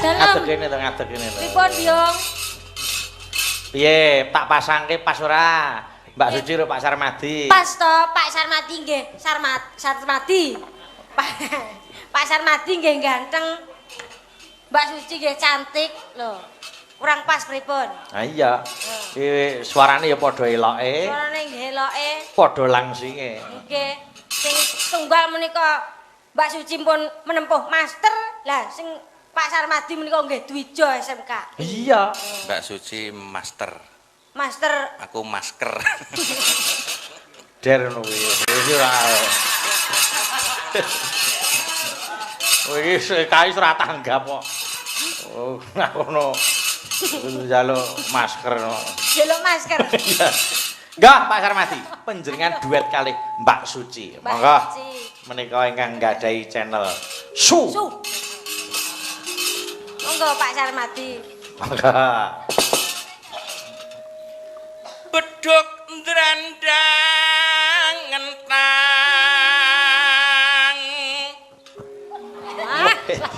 Ngadeg kene to. Pripun, Byong? Piye, tak pasangke pas ora? Mbak Suci karo Pak Sarmadi. Pas to, Pak Sarmadi nggih, Sarmadi. Pak Sarmadi nggih ganteng. Mbak Suci nggih cantik lho. Kurang pas pripun? Ha iya. Iki suarane ya padha eloke. Suarane nggih eloke. Padha langsinge. Nggih. Sing tunggal menika Mbak Suci pun menempuh master. Lah sing Pak Sarmadi menika nggih Dwijo SMK. Iya. Mbak Suci master. Master Aku masker. Der ngono kuwi. Iki ora. Wis kae ora tanggap kok. Oh, ngono. Njaluk masker. jeluk masker. Enggak, Pak Sarmadi, panjenengan duet kalih Mbak Suci. Mbak Monggo Suci. menika ingkang nggadahi channel Su. Monggo Pak Sarmadi. Monggo. Bedhog ndrandang ngentang.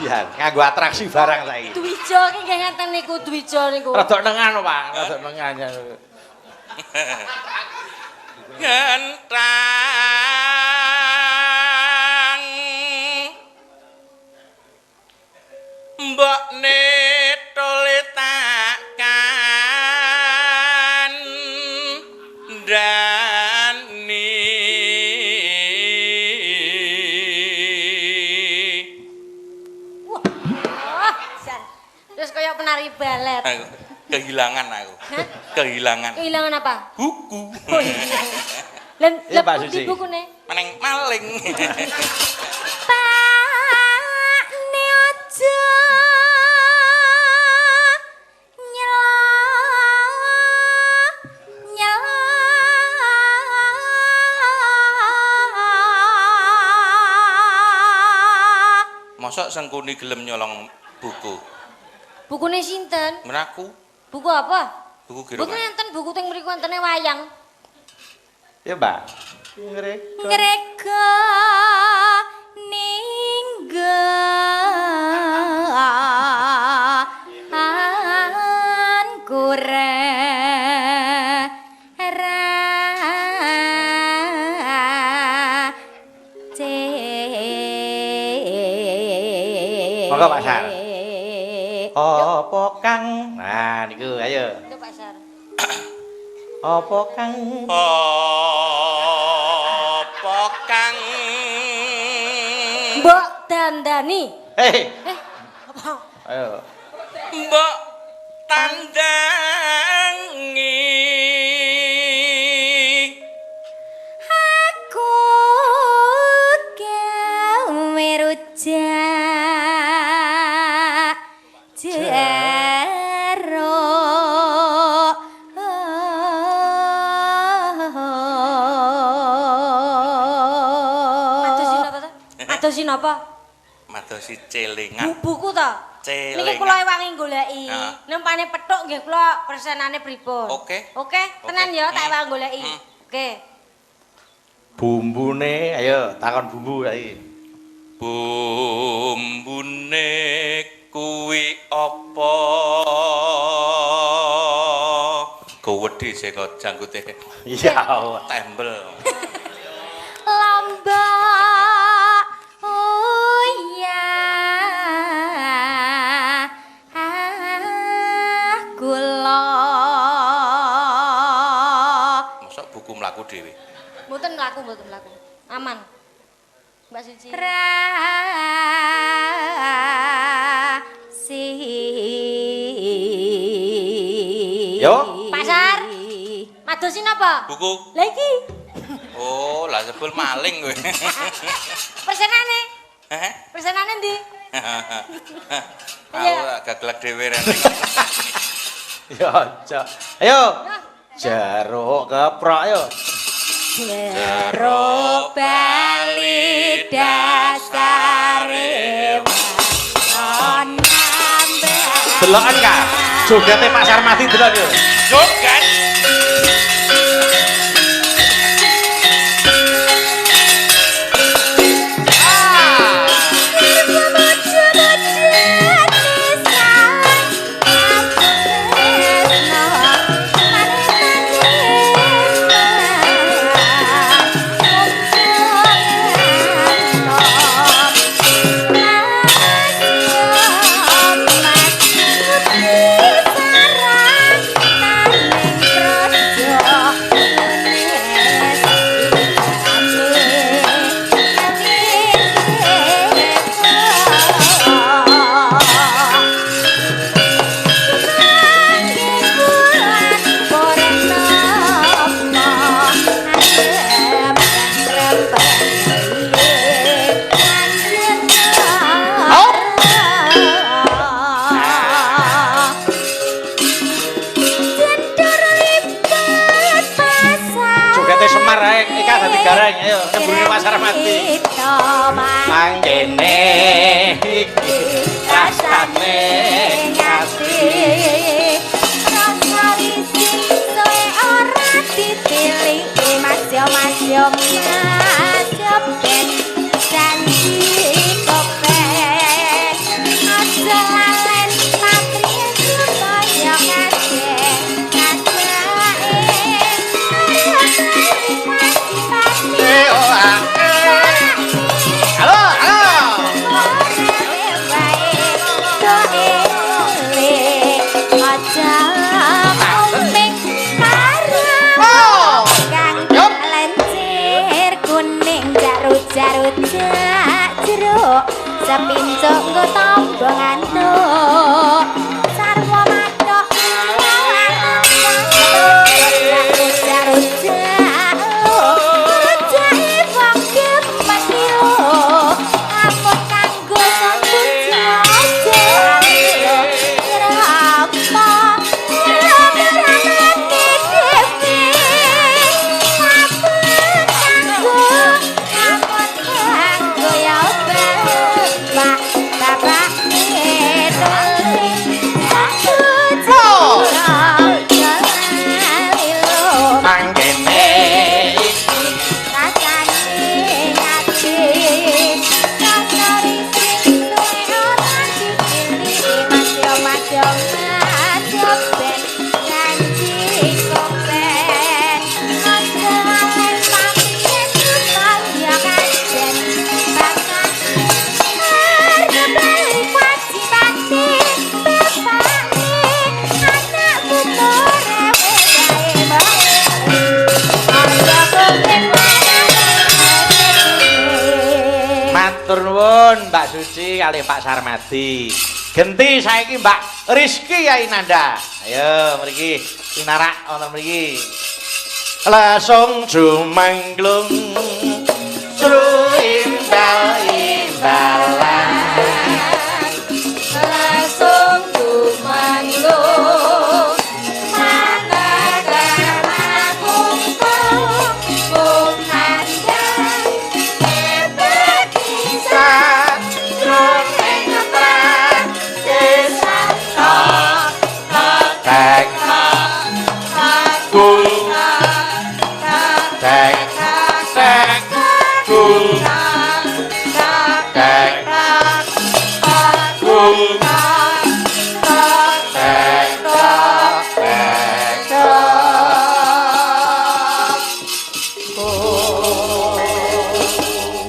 Iya, nganggo atraksi barang saiki. Dwijo ki nggih ngeten niku Dwijo niku. Rada nengan, Pak, rada nengan. Ngentang. Mbokne tole takkan ndani. Wah, terus kayak penari balet. Aku kehilangan aku. Kehilangan. Kehilangan apa? Buku. Oh iya. Lan Iya, Pak di Suci. bukune. Meneng maling. Pak ne aja Mosok Sengkuni gelem nyolong buku. bukune sinten? Menaku Buku apa? buku Buku girongan. enten buku teng mriku entene wayang. Ya, Mbak. Ngreka. Ngreka ninggalan Monggo, Pak Sar. Apa kang? Nah, niku ayo. Itu Pak Sar. Apa kang? Apa kang Mbok dandani. Hei, Apa? ayo. mbok tandangi Madosi napa? Madosi celingan. Buku to? Celingan. Niki kula wangi goleki. Nah. Nempane pethuk nggih kula persenane pripun? Oke. Oke, tenan ya tak wangi goleki. Oke. Bumbune ayo takon bumbu saiki. Bumbune kuwi apa? Gowedhi sing kok janggute. Iya. Allah. Tembel. Lombok oh iya kula Mosok buku mlaku dhewe. mboten mlaku aman Mbak Suci Yo. Pasar madosi napa? Buku. Lah iki Oh, lah sebul maling kowe. persenane Heh. persenane ndi? Aku gaglek dhewe rene. Ya aja. Ayo. Jaruk keprok yo. Jeruk bali dasare Deloken ka. Jogate Pasar Mati delok yo. Joget. Gareng ayo nyembunyi Pasar Mati. Mangkene iki rasane ngati. Rasane sing soe ora ditiliki Mas yo ben janji kopen. Aja lalen pamrih supaya ngasih Halo. Jarujak jeruk sepincuk nggo tombo ngantuk sarwa matok jarujak rujake wong gemes yo ampun kanggo sambut jajal Matur nuwun Mbak Suci kali Pak Sarmadi. Genti saiki Mbak Rizky Ainanda. Ayo mriki pinarak wonten mriki. Langsung jumanglung sru imbal-imbalan. langsung jumanglung mana karena kumpul kumandang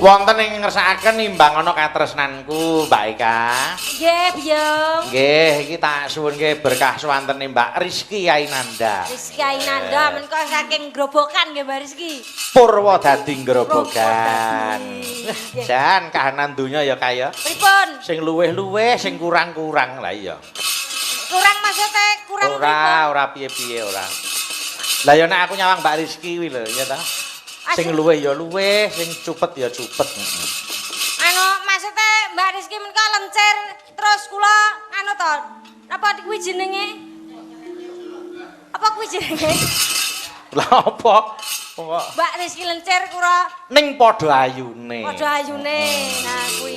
Wonten ing ngersakaken nimbang ana katresnanku, Mbak Eka. Nggih, Biyong. Nggih, iki tak suwunke berkah swantene Mbak Rizky Ainanda. Rizky Ainanda menika saking Grobogan nggih Mbak Rizky. Purwodadi Grobogan. Nggih. Jan kahanan donya ya kaya. Pripun? Sing luweh-luweh, sing kurang-kurang lah iya. Kurang maksudnya kurang Ora piye-piye ora. Lah ya nek aku nyawang Mbak Rizky kuwi lho, ya ta. Sing luweh ya luweh, sing cupet ya cupet. Anu maksudnya Mbak Rizky menika lencer terus kula anu to. Apa kuwi jenenge? Apa kuwi jenenge? Lah apa? Mbak Rizky lencer kura Ning padha ayune. padha ayune. Nah kuwi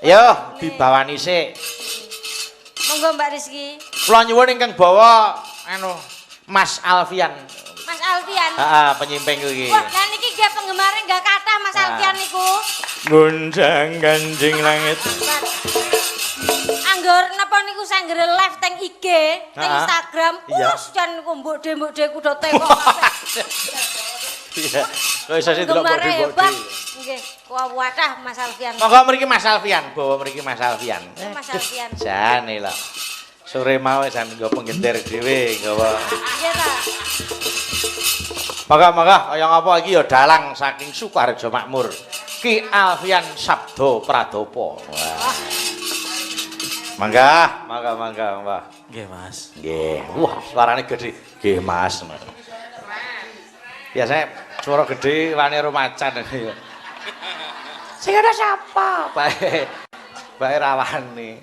Yo, dibawani sik. monggo Mbak Rizky. Kula nyuwun ingkang bawa anu Mas Alfian. Mas Alfian. Heeh, penyimping iki. Wah, lah niki nggih penggemar enggak kathah Mas Alfian niku. Gunjang Kanjeng Langit. Anggur napa niku sangger live teng IG, teng Instagram. Iya. Wus jan niku mbok-mbok kudu teko kabeh. Iya. Kok iso sih delok Penggemar bodi-bodi. hebat. Nggih, wadah Mas Alfian. Monggo mriki Mas Alfian, bawa mriki Mas Alfian. Mas Alfian. Jane lho. Sore mau jan nggo penggenter dhewe nggawa. Nggih ta. Maka kaya ngapa iki ya dalang saking Sukoharjo Makmur. Ki Alfian Sabdo Pradopo. Wah. Mangga, Mbah. Nggih, Mas. Nggih. Wah, suarane gede. Nggih, Mas. Biasanya suara gede wani rumacan. Sing ada siapa? Bae rawani.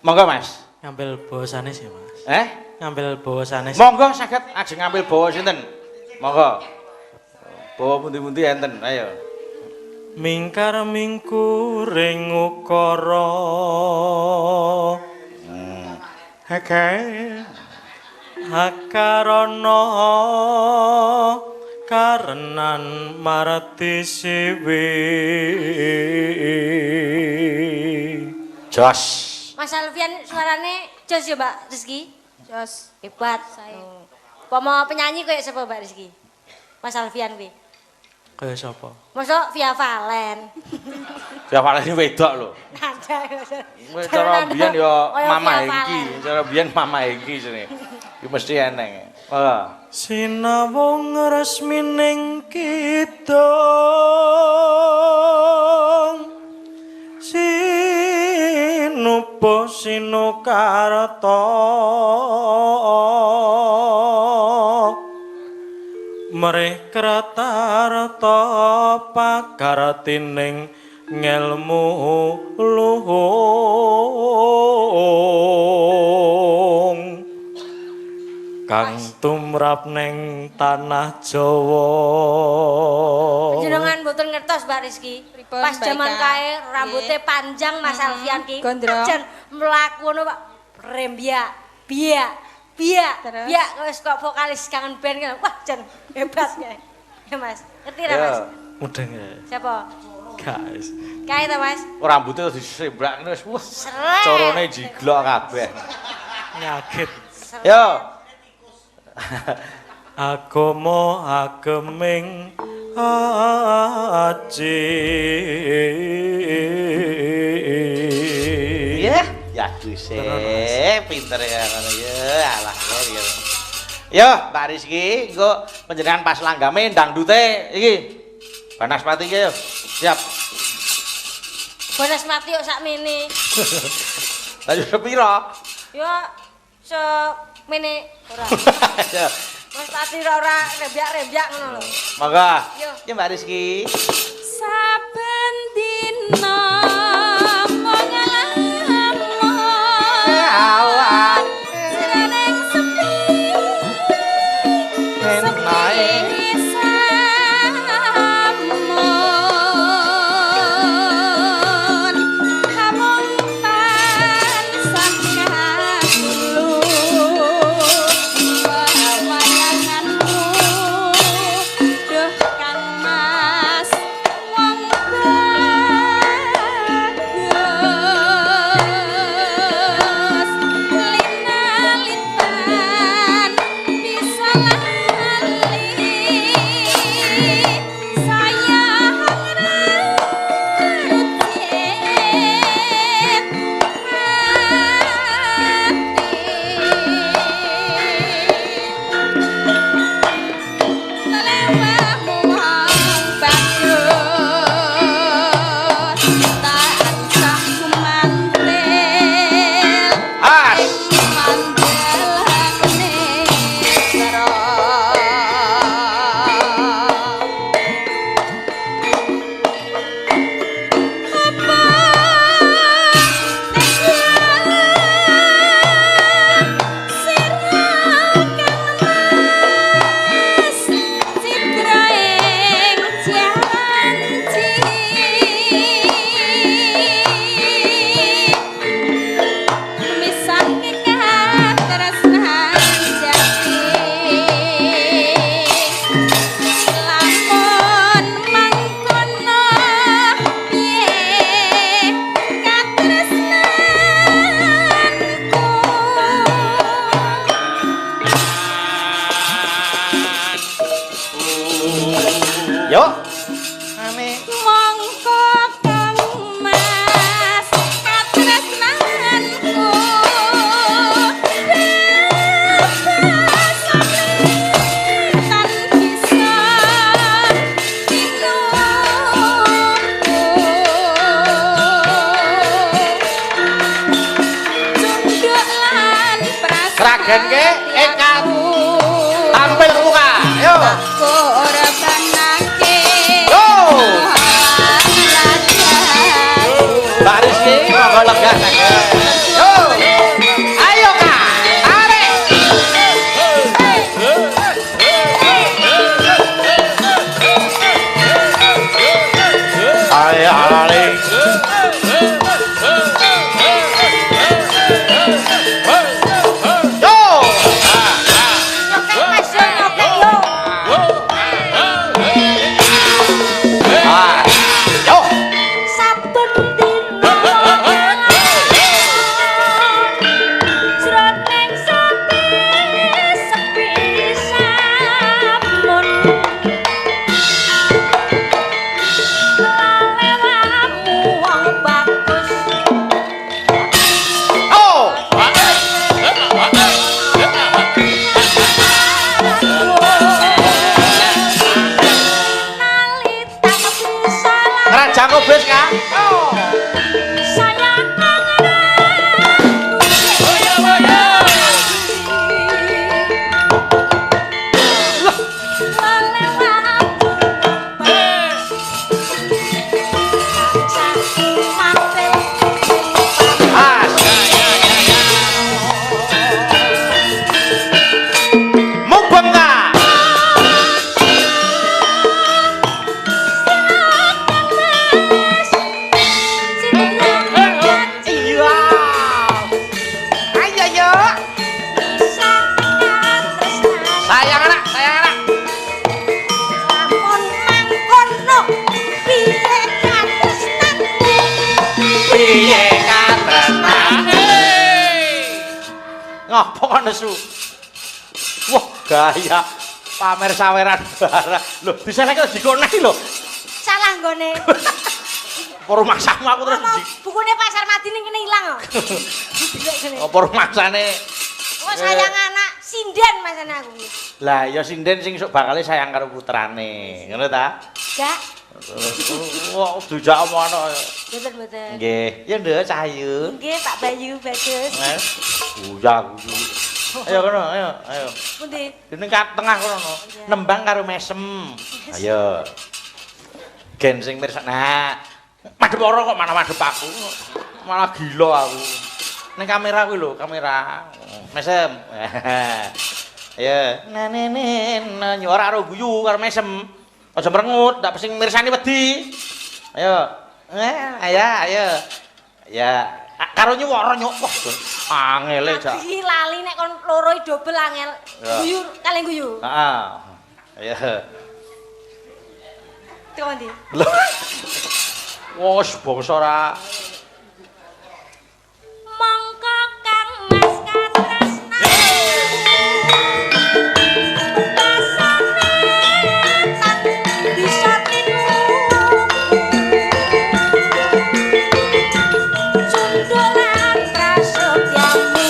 Monggo, Mas. Ngambil bawa sanes ya, Mas. Ngambil bawa sanes. Monggo saged ajeng ngambil bawa sinten? Monggo. Bawa pundi-pundi enten, ayo. Mingkar mingkuring ukara. Hakae. Hakarana karenan marati siwi. Jos. Mas Alfian suarane jos ya Mbak Rizky? Jos. Hebat. Apa mau penyanyi kayak siapa Mbak Rizky? Mas Alfian kuwi. Kaya sapa? Mosok Via Valen. Ya paling wedok lho. Cara biyen ya Mama Hengki, cara biyen Mama Hengki sini. Iki mesti eneng. Sinawung resmining kidung sinupa sinukarta merih kratarta pakartining ngelmu luhung kang tumrap ning tanah Jawa. Jenengan mboten ngertos Mbak Rizky. Pas jaman kae rambutnya panjang Mas Alfian ki. Jan mlaku ngono Pak. Rembia, biak, wis kok vokalis kangen band kan. Wah, jan hebat ya. Ya Mas. Ngerti ra Mas? Mudeng ya. Siapa? Guys. Kae ta Mas? Rambutnya terus disembrak wis wah. Seret. Corone jiglok kabeh. Nyakit. Yo. Agama ageming aji. Iya, ya Guse, pinter ya ngono ya. Alah ya. Yo, Mbak Rizky, engko panjenengan pas langgame dangdute iki. Banaspati iki yo. Siap. Banaspati kok sakmene. Ayo sepira? Yo semene ora. Mas Pati ora rembiak-rembiak ngono lho. Mangga. Yo. Ya Mbak Rizky. Saben dina mengalam Awan. jroning sepi Menae. samun hamung tansah kagulu wayanganmu duh Kang Mas rene. Mongko Kang Mas katresnanku tan bisa Junduk lan Kragen ke ekan tampil muka. Yo. korbanake Yo. Baris ki monggo legah. Yo. Ayo Kak, tarik. Ayo alali. Yo. Nyopek Mas yo nyopek yo. Ah. Yo. Saben dina jroning sepi sampun lalewamu wong bagus Oh. nalita bisa Raja Kobes Kak. Oh. sayang Ah. Mubeng Kak. Iya. Ayo yo. Sayang anak, sayang anak. Piye katresnane? Ngopo kok nesu? Wah, gaya pamer saweran barang. Lho, diseleke dikoneh lho. Salah nggone. Apa rumaksamu aku terus Mau bukune pasar Madini kene ilang kok. Dilek kene. apa rumaksane? Oh sayang anak sinden masane aku iki. Lah ya sinden sing sok bakale sayang karo putrane. Ngono ta? Jak, Wah, dijak omongan. mboten-mboten. Nggih, ya nduk Cahayu. Nggih Pak Bayu bagus. Buyang. Ayo kono, ayo. Pundi? Dene tengah kono. Nembang karo mesem. Ayo. Gen sing mirsani. Nah, madhep ora kok mana madhep aku. Malah gila aku. Ning kamera kuwi lho, kamera. Mesem. Ayo. Nanene nyuara karo guyu karo mesem. Aja merengut, ndak sing mirsani wedi. Ayo. Ayo. Ya, karo nyuwara nyuk. Wah, angele jak. Iki lali nek kon loro dobel angel. Ya. Guyu kaleng guyu. Heeh. Ayo. Teko ndi? Lho. Wes bangsa ora Mongko Kang Mas katresnan. Basane tan bisa tiru. Jundulan prasetyamu.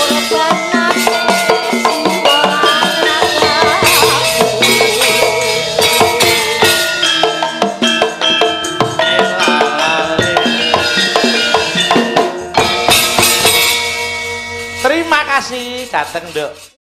Korbanake jiwa Terima kasih dateng, Nduk.